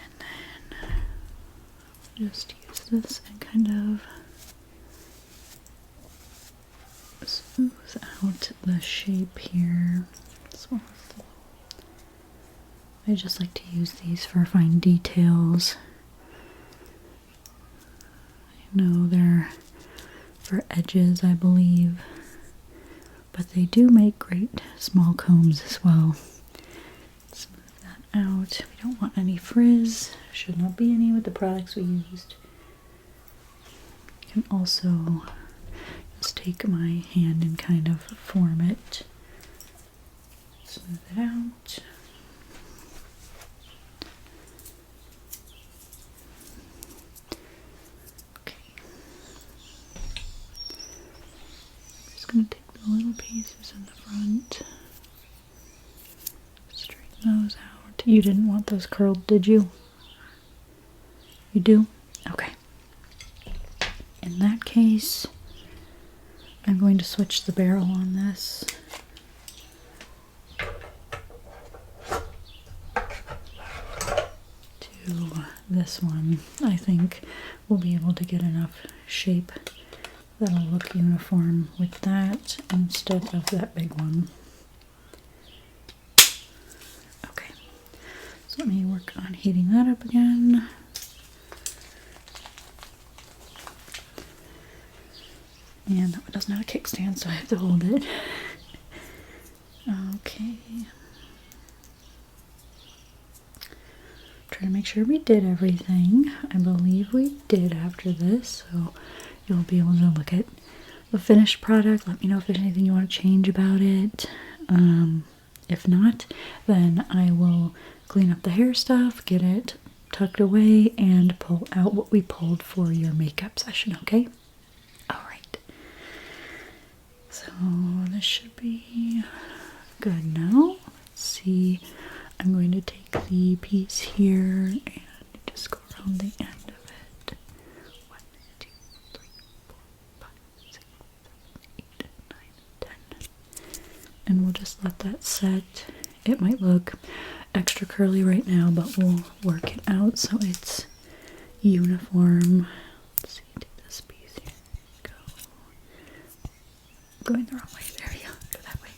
And then just use this and kind of smooth out the shape here. I just like to use these for fine details. I know they're for edges, I believe, but they do make great small combs as well. Smooth that out. We don't want any frizz. Should not be any with the products we used. You can also just take my hand and kind of form it. Smooth it out. Okay. I'm just going to take the little pieces in the front. Straighten those out. You didn't want those curled, did you? You do? Okay. In that case, I'm going to switch the barrel on this. To this one. I think we'll be able to get enough shape that'll look uniform with that instead of that big one. Okay, so let me work on heating that up again. And that one doesn't have a kickstand, so I have to hold it. Okay. Trying to make sure we did everything. I believe we did after this, so you'll be able to look at the finished product. Let me know if there's anything you want to change about it. If not, then I will clean up the hair stuff, get it tucked away, and pull out what we pulled for your makeup session, okay? Alright. So this should be good now. Let's see. I'm going to take the piece here and just go around the end of it. 1, 2, 3, 4, 5, 6, 7, 8, 9, 10. And we'll just let that set. It might look extra curly right now, but we'll work it out so it's uniform. Let's see, take this piece here. Go. Going the wrong way. There we go. Go that way.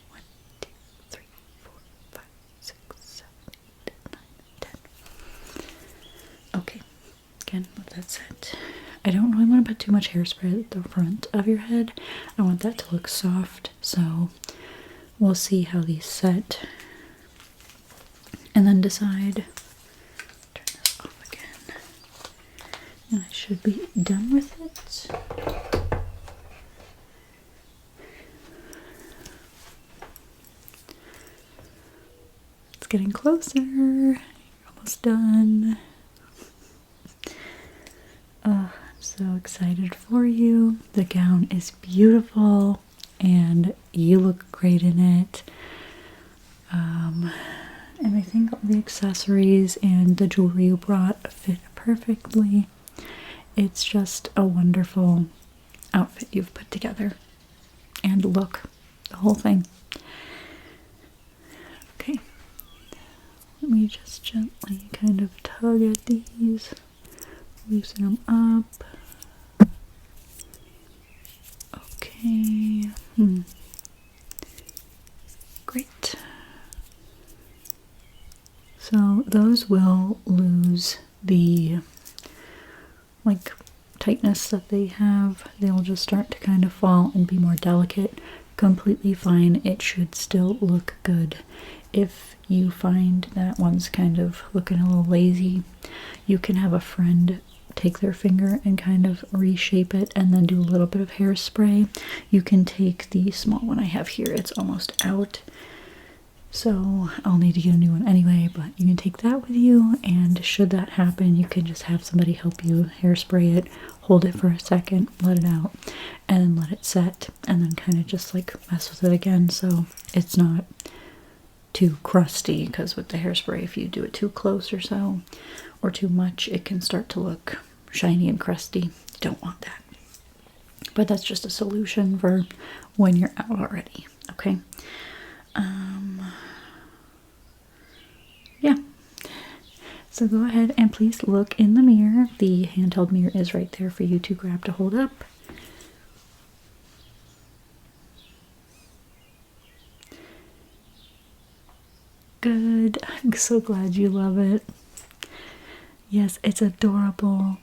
1, 2, 3, 4, 5, 6, 7, 8, 9, 10. Okay. Again, let that set. I don't really want to put too much hairspray at the front of your head. I want that to look soft, so we'll see how these set and then decide. Turn this off again. And I should be done with it. It's getting closer. You're almost done. I'm so excited for you. The gown is beautiful and you look great in it. And I think all the accessories and the jewelry you brought fit perfectly. It's just a wonderful outfit you've put together. And look, the whole thing. Okay. Let me just gently kind of tug at these. Loosen them up. Okay. Great. So those will lose the like tightness that they have. They'll just start to kind of fall and be more delicate. Completely fine. It should still look good. If you find that one's kind of looking a little lazy, you can have a friend take their finger and kind of reshape it and then do a little bit of hairspray. You can take the small one I have here. It's almost out, so I'll need to get a new one anyway, but you can take that with you, and should that happen, you can just have somebody help you hairspray it, hold it for a second, let it out, and then let it set, and then kind of just like mess with it again so it's not too crusty, because with the hairspray, if you do it too close or so, or too much, it can start to look shiny and crusty. You don't want that. But that's just a solution for when you're out already, okay? Yeah. So go ahead and please look in the mirror. The handheld mirror is right there for you to grab to hold up. Good. I'm so glad you love it. Yes, it's adorable.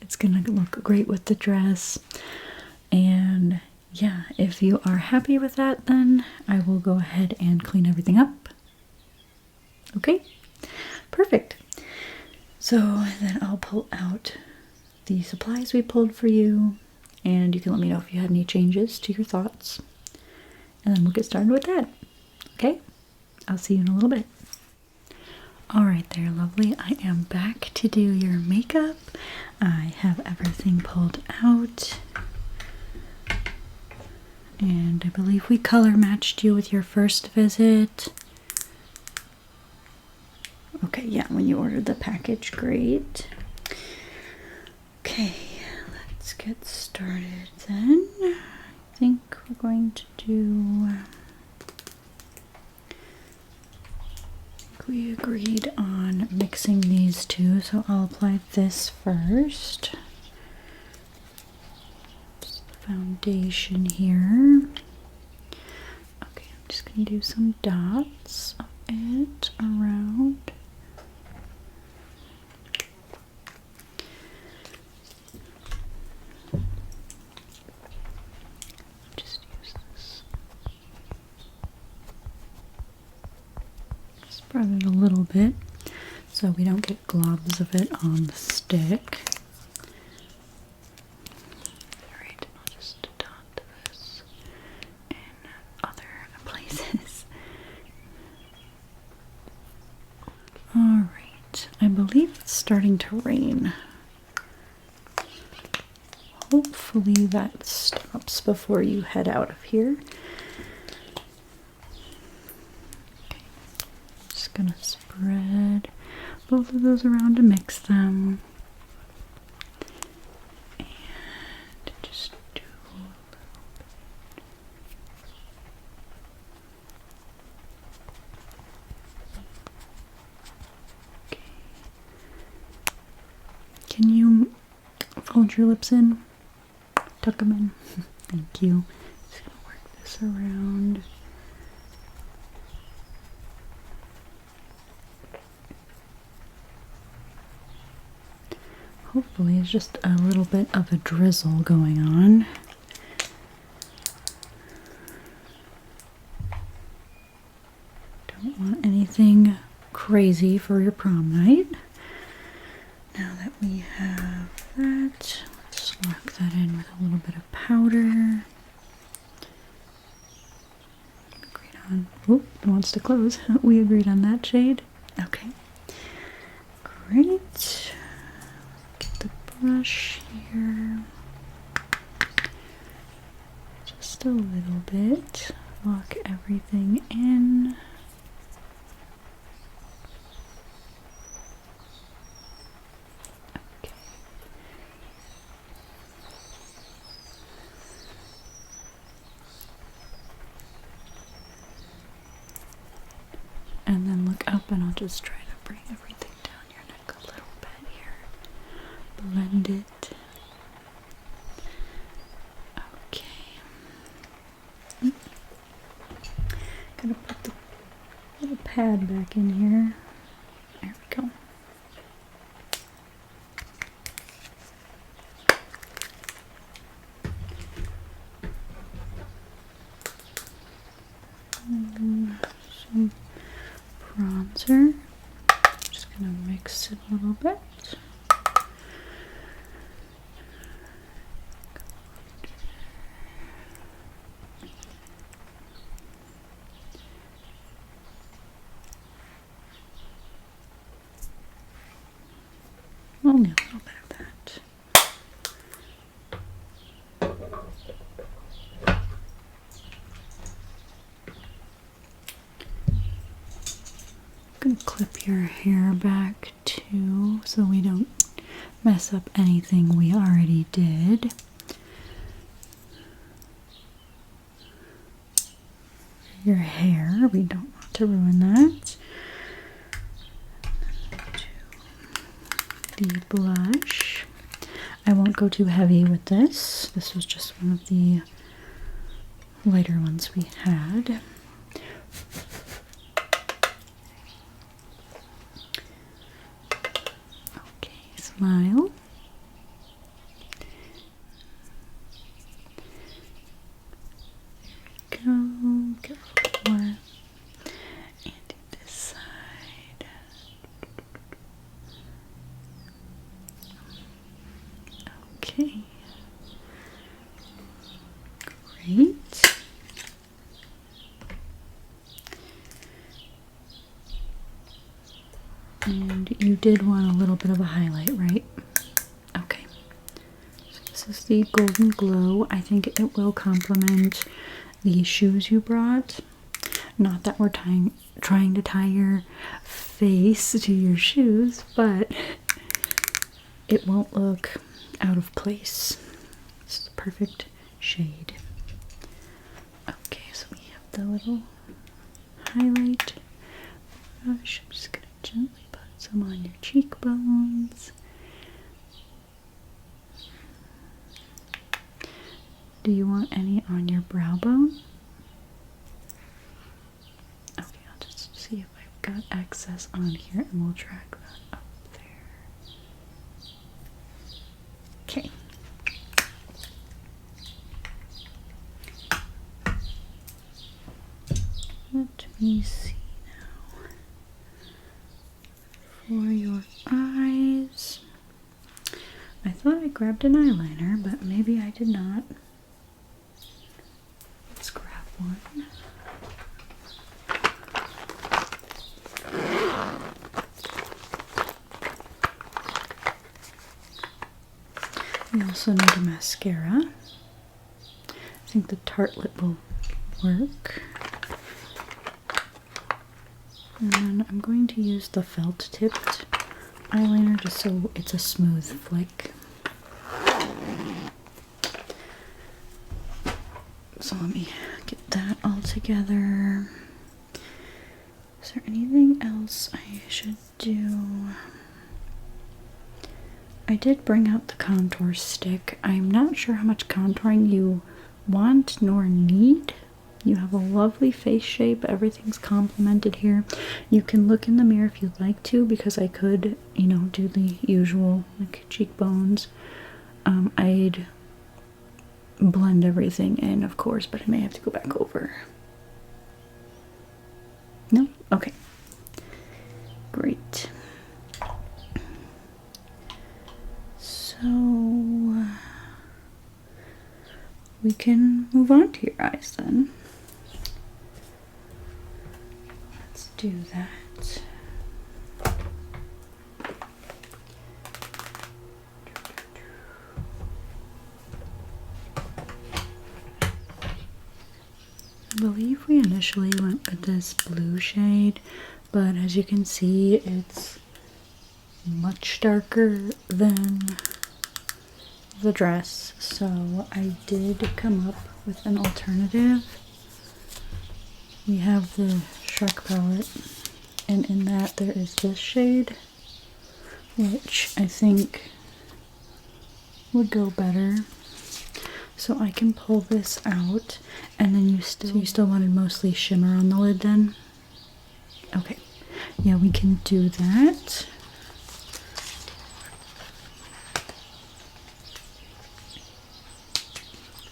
It's gonna look great with the dress. And yeah, if you are happy with that, then I will go ahead and clean everything up. Okay, perfect. So then I'll pull out the supplies we pulled for you, and you can let me know if you had any changes to your thoughts. And then we'll get started with that. Okay, I'll see you in a little bit. Alright there, lovely. I am back to do your makeup. I have everything pulled out. And I believe we color matched you with your first visit. Okay, yeah, when you ordered the package, great. Okay, let's get started then. I think we're going to do... we agreed on mixing these two, so I'll apply this first. Just the foundation here. Okay, I'm just going to do some dots of it around. Just use this. Spread it a little bit so we don't get globs of it on the stick. Alright, I'll just dot this in other places. Alright, I believe it's starting to rain. Hopefully that stops before you head out of here. Gonna spread both of those around to mix them, and just do a little bit. Okay. Can you fold your lips in? Tuck them in. Thank you. Just gonna work this around. hopefully it's just a little bit of a drizzle going on. Don't want anything crazy for your prom night. Now that we have that, let's lock that in with a little bit of powder. Agreed on. Oop, it wants to close. We agreed on that shade. Okay. Great. Get the brush here. Just a little bit. Lock everything in. Okay. And then look up, and I'll just try to bring everything down your neck a little bit here. Blend it. Okay. Gotta put the little pad back in here. There we go. Some bronzer. Just gonna mix it a little bit. Only a little bit of that. I'm gonna clip your hair back too, so we don't mess up anything we already did. Your hair, we don't want to ruin that. The blush. I won't go too heavy with this. This was just one of the lighter ones we had. Okay, smile. There we go. Careful more. And do this side. Okay. Great. And you did want a little bit of a highlight, right? Okay. So this is the Golden Glow. I think it will complement the shoes you brought. Not that we're trying to tie your face to your shoes, but it won't look out of place. It's the perfect shade. Okay, so we have the little highlight brush. I'm just gonna gently put some on your cheekbones. Do you want any on your brow bone? Okay, I'll just see if I've got excess on here and we'll track that up there. Okay. Let me see now. For your eyes, I thought I grabbed an eyeliner, but maybe I did not. Let's grab one. We also need a mascara. I think the Tartelette will work. And then I'm going to use the felt tipped eyeliner just so it's a smooth flick. So let me get that all together. Is there anything else I should do? I did bring out the contour stick. I'm not sure how much contouring you want nor need. You have a lovely face shape. Everything's complimented here. You can look in the mirror if you'd like to, because I could, you know, do the usual like cheekbones. I'd blend everything in, of course, but I may have to go back over. No? Okay. Great. So we can move on to your eyes then. Let's do that. I believe we initially went with this blue shade, but as you can see, it's much darker than the dress, so I did come up with an alternative. We have the Shrek palette, and in that there is this shade, which I think would go better. So I can pull this out, and then you still wanted mostly shimmer on the lid then? Okay, yeah, we can do that.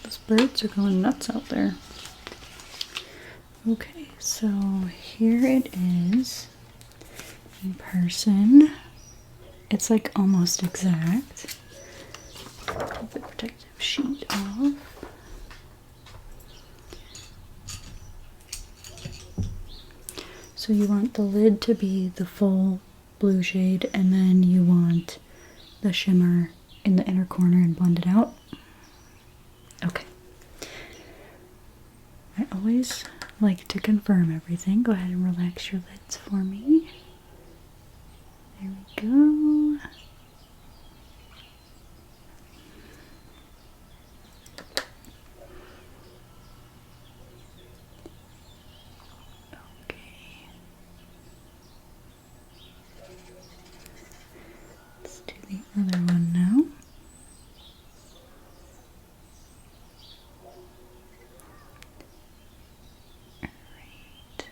Those birds are going nuts out there. Okay, so here it is in person. It's like almost exact. Put the protective sheet off. So you want the lid to be the full blue shade, and then you want the shimmer in the inner corner and blend it out. Okay. I always like to confirm everything. Go ahead and relax your lids for me. There we go. Let's do the other one now. Alright.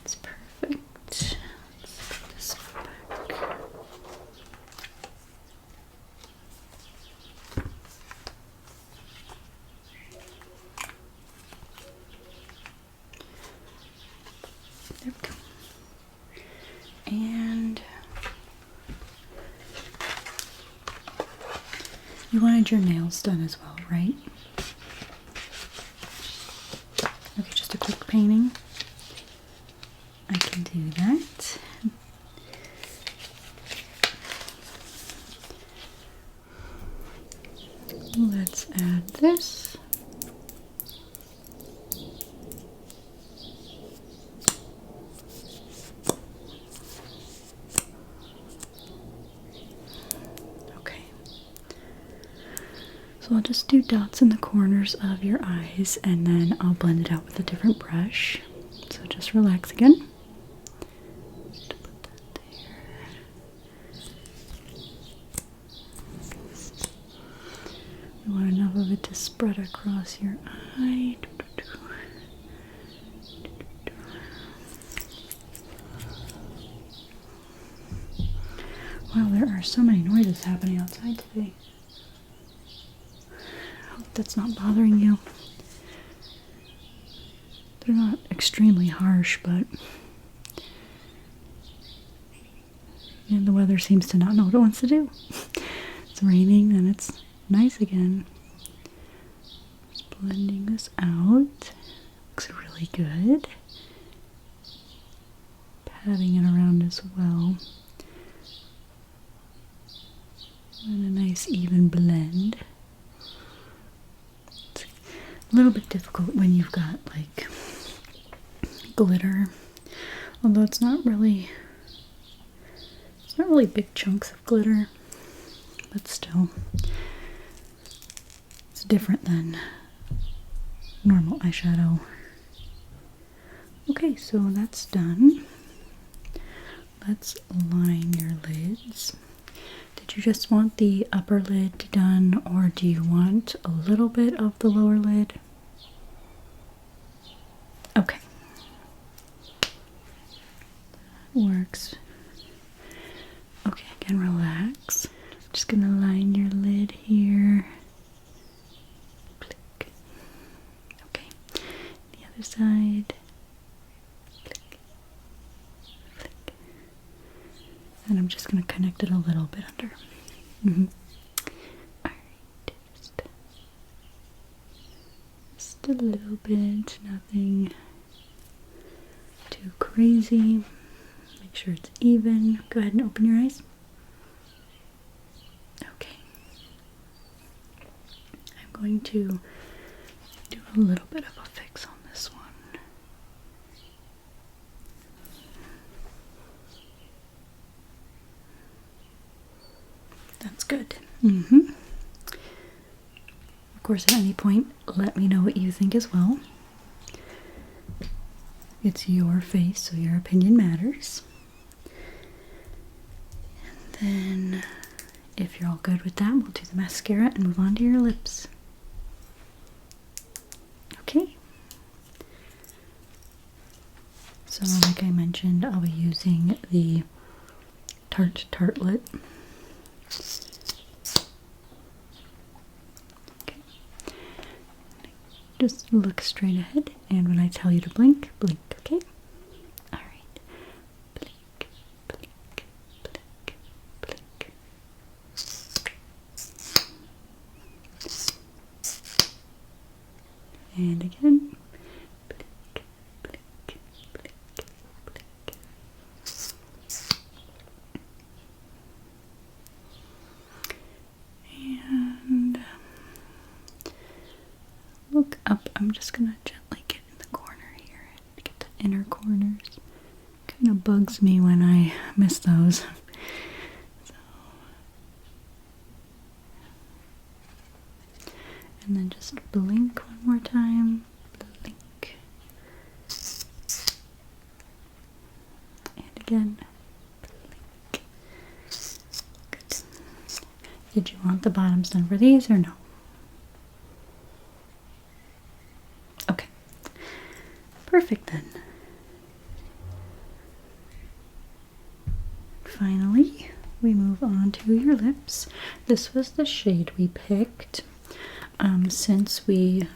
It's perfect. Let's put this back. There we go. And you wanted your nails done as well, right? Okay, just a quick painting. I can do that. Let's add this. Okay. So I'll just do dots in the corners of your eyes, and then I'll blend it out with a different brush. So just relax again. Just put that there. We want enough of it to spread across your eye. Wow, there are so many noises happening outside today. I hope that's not bothering you. They're not extremely harsh, but yeah, the weather seems to not know what it wants to do. It's raining and it's nice again. Just blending this out. Looks really good. Patting it around as well. And a nice even blend. It's a little bit difficult when you've got like glitter, although it's not really big chunks of glitter, but still it's different than normal eyeshadow Okay, so that's done. Let's line your lids. Did you just want the upper lid done, or do you want a little bit of the lower lid? Okay. Works. Okay, again, relax. Just gonna line your lid here. Click. Okay. The other side. Click. Click. And I'm just gonna connect it a little bit under. Alright, just a little bit, nothing too crazy. Make sure it's even. Go ahead and open your eyes. Okay. I'm going to do a little bit of a fix on this one. That's good. Of course, at any point, let me know what you think as well. It's your face, so your opinion matters. And then, if you're all good with that, we'll do the mascara and move on to your lips. Okay. So, like I mentioned, I'll be using the Tartelette. Okay. Just look straight ahead, and when I tell you to blink, blink, okay? Alright. Blink, blink, blink, blink. And again. Blink, blink, blink, blink. And look up. I'm just gonna gently get in the corner here and get the inner corners. Kind of bugs me when I miss those. So. And then just blink one more time. Blink. And again. Blink. Good. Did you want the bottoms done for these or no? Okay. Perfect then. Finally, we move on to your lips. This was the shade we picked. Since we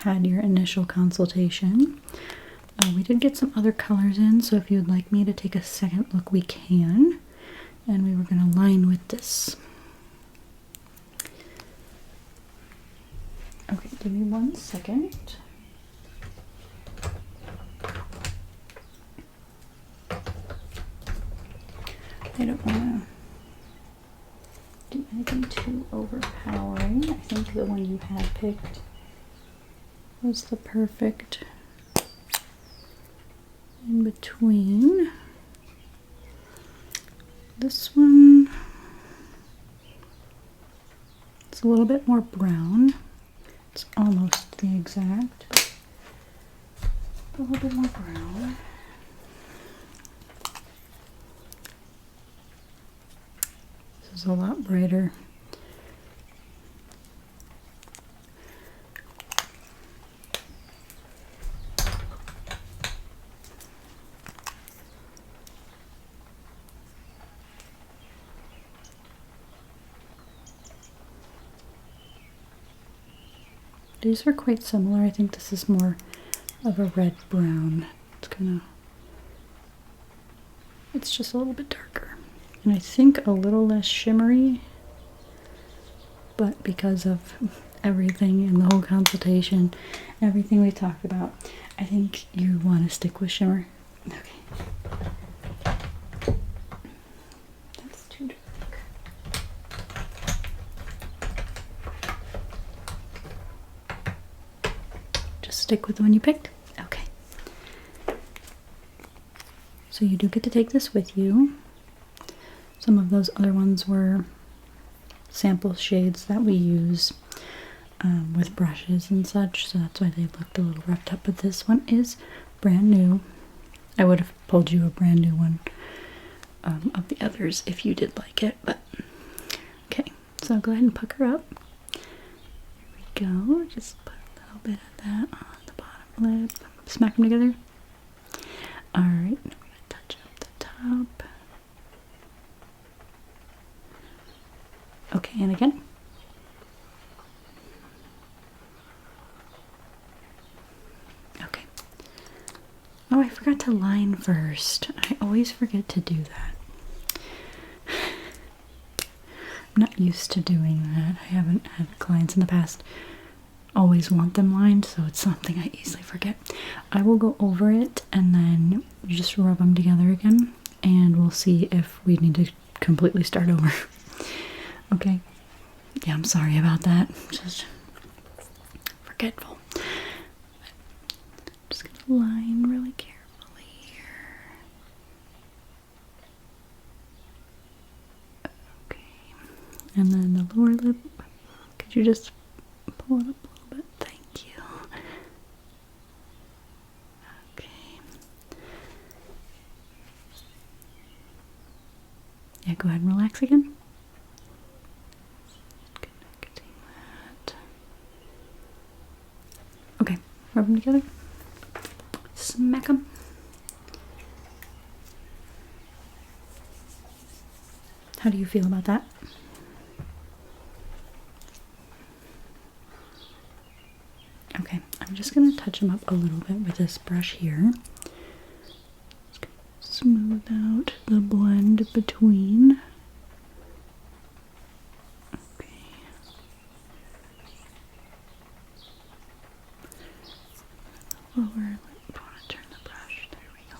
had your initial consultation, we did get some other colors in, so if you'd like me to take a second look, we can. And we were going to line with this. Okay, give me 1 second. I don't want to do anything too overpowering. I think the one you had picked was the perfect in between. This one, it's a little bit more brown. It's almost the exact, but a little bit more brown. This is a lot brighter. These are quite similar. I think this is more of a red brown. It's just a little bit darker. And I think a little less shimmery, but because of everything in the whole consultation, everything we talked about, I think you want to stick with shimmer. Okay. That's too dark. Just stick with the one you picked? Okay. So you do get to take this with you. Some of those other ones were sample shades that we use. with brushes and such, so that's why they looked a little roughed up. But this one is brand new. I would have pulled you a brand new one of the others if you did like it, but okay. So go ahead and pucker up. Here we go. Just put a little bit of that on the bottom lip. Smack them together. Alright, I'm going to touch up the top. Okay, and again. Okay. Oh, I forgot to line first. I always forget to do that. I'm not used to doing that. I haven't had clients in the past always want them lined, so it's something I easily forget. I will go over it and then just rub them together again, and we'll see if we need to completely start over. Okay? Yeah, I'm sorry about that. Just forgetful. Just gonna line really carefully here. Okay. And then the lower lip. Could you just pull it up a little bit? Thank you. Okay. Yeah, go ahead and relax again. Connecting that. Okay, rub them together. Smack them. How do you feel about that? Okay, I'm just going to touch them up a little bit with this brush here. Just gonna smooth out the blend between. Okay. Lower lip. I want to turn the brush. There we go.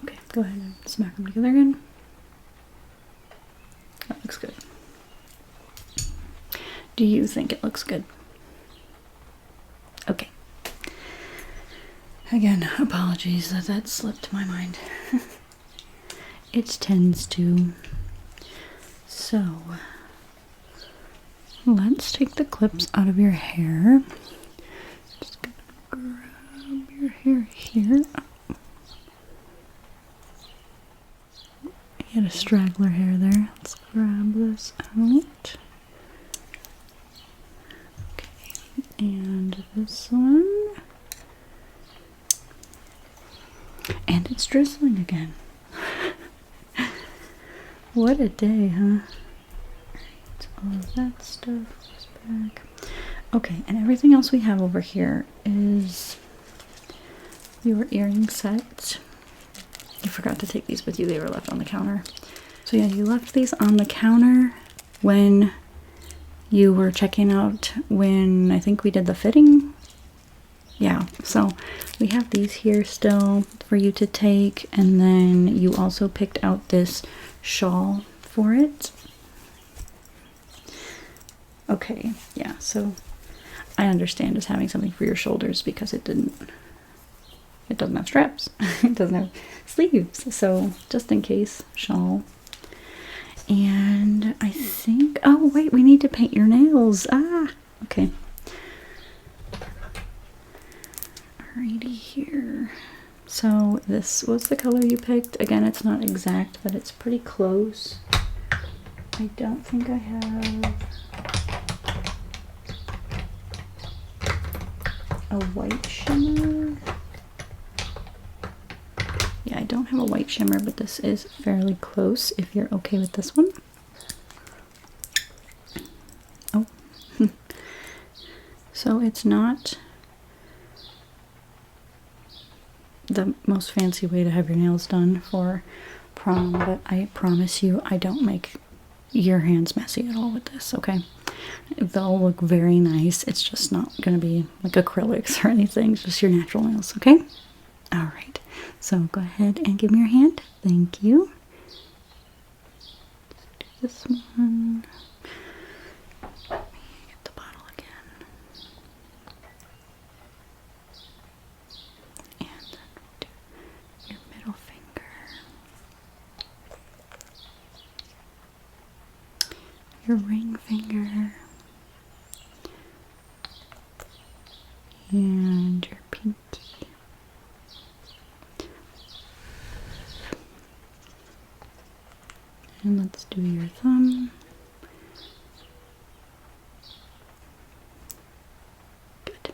Okay, go ahead and smack them together again. That looks good. Do you think it looks good? Okay. Again, apologies that slipped my mind. It tends to. So, let's take the clips out of your hair. Just gonna grab your hair here. You had a straggler hair there. Let's grab this out. Okay, and this one. And it's drizzling again. What a day, huh? Alright, all of that stuff goes back. Okay, and everything else we have over here is your earring set. You forgot to take these with you. They were left on the counter. So yeah, you left these on the counter when you were checking out, when I think we did the fitting. Yeah, so we have these here still for you to take, and then you also picked out this shawl for it. Okay, yeah, so I understand as having something for your shoulders because it doesn't have straps. It doesn't have sleeves, so just in case, shawl. And I think, oh wait, we need to paint your nails. Okay. Alrighty here. So this was the color you picked. Again, it's not exact, but it's pretty close. I don't think I have a white shimmer. Yeah, I don't have a white shimmer, but this is fairly close if you're okay with this one. Oh. So it's not the most fancy way to have your nails done for prom, but I promise you I don't make your hands messy at all with this, okay? They'll look very nice. It's just not going to be like acrylics or anything. It's just your natural nails, okay? Alright, so go ahead and give me your hand. Thank you. Do this one. Let me get the bottle again. And then we'll do your middle finger. your ring finger, and your pinky. And let's do your thumb. Good.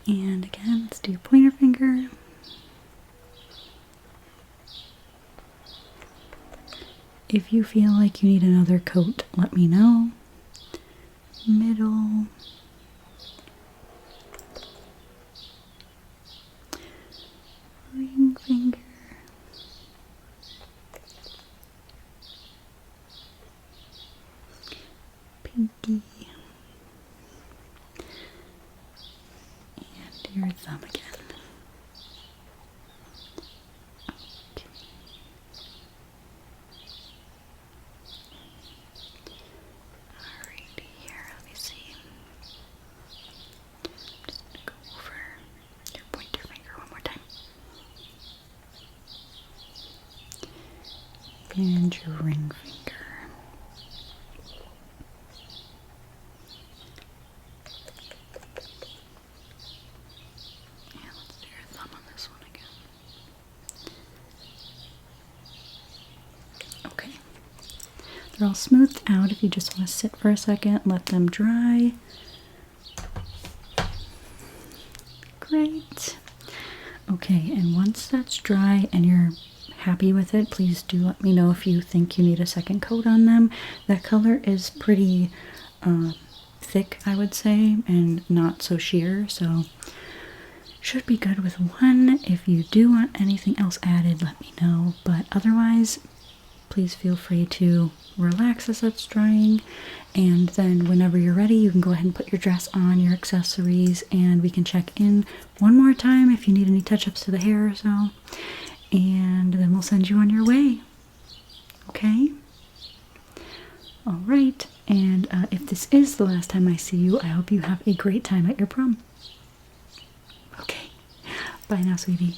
And again, let's do your pointer finger. If you feel like you need another coat, let me know. Middle. Ring finger. Pinky. And your thumb again. Okay. Alright, here, let me see. Just gonna go over your pointer finger one more time. And your ring finger. And let's do your thumb on this one again. Okay. They're all smoothed out. If you just want to sit for a second, let them dry. Great. Okay, and once that's dry and you're happy with it, please do let me know if you think you need a second coat on them. That color is pretty thick, I would say, and not so sheer, so should be good with one. If you do want anything else added, let me know, but otherwise, please feel free to relax as it's drying, and then whenever you're ready, you can go ahead and put your dress on, your accessories, and we can check in one more time if you need any touch-ups to the hair or so, and then we'll send you on your way. Okay? Alright, and if this is the last time I see you, I hope you have a great time at your prom. Okay. Bye now, sweetie.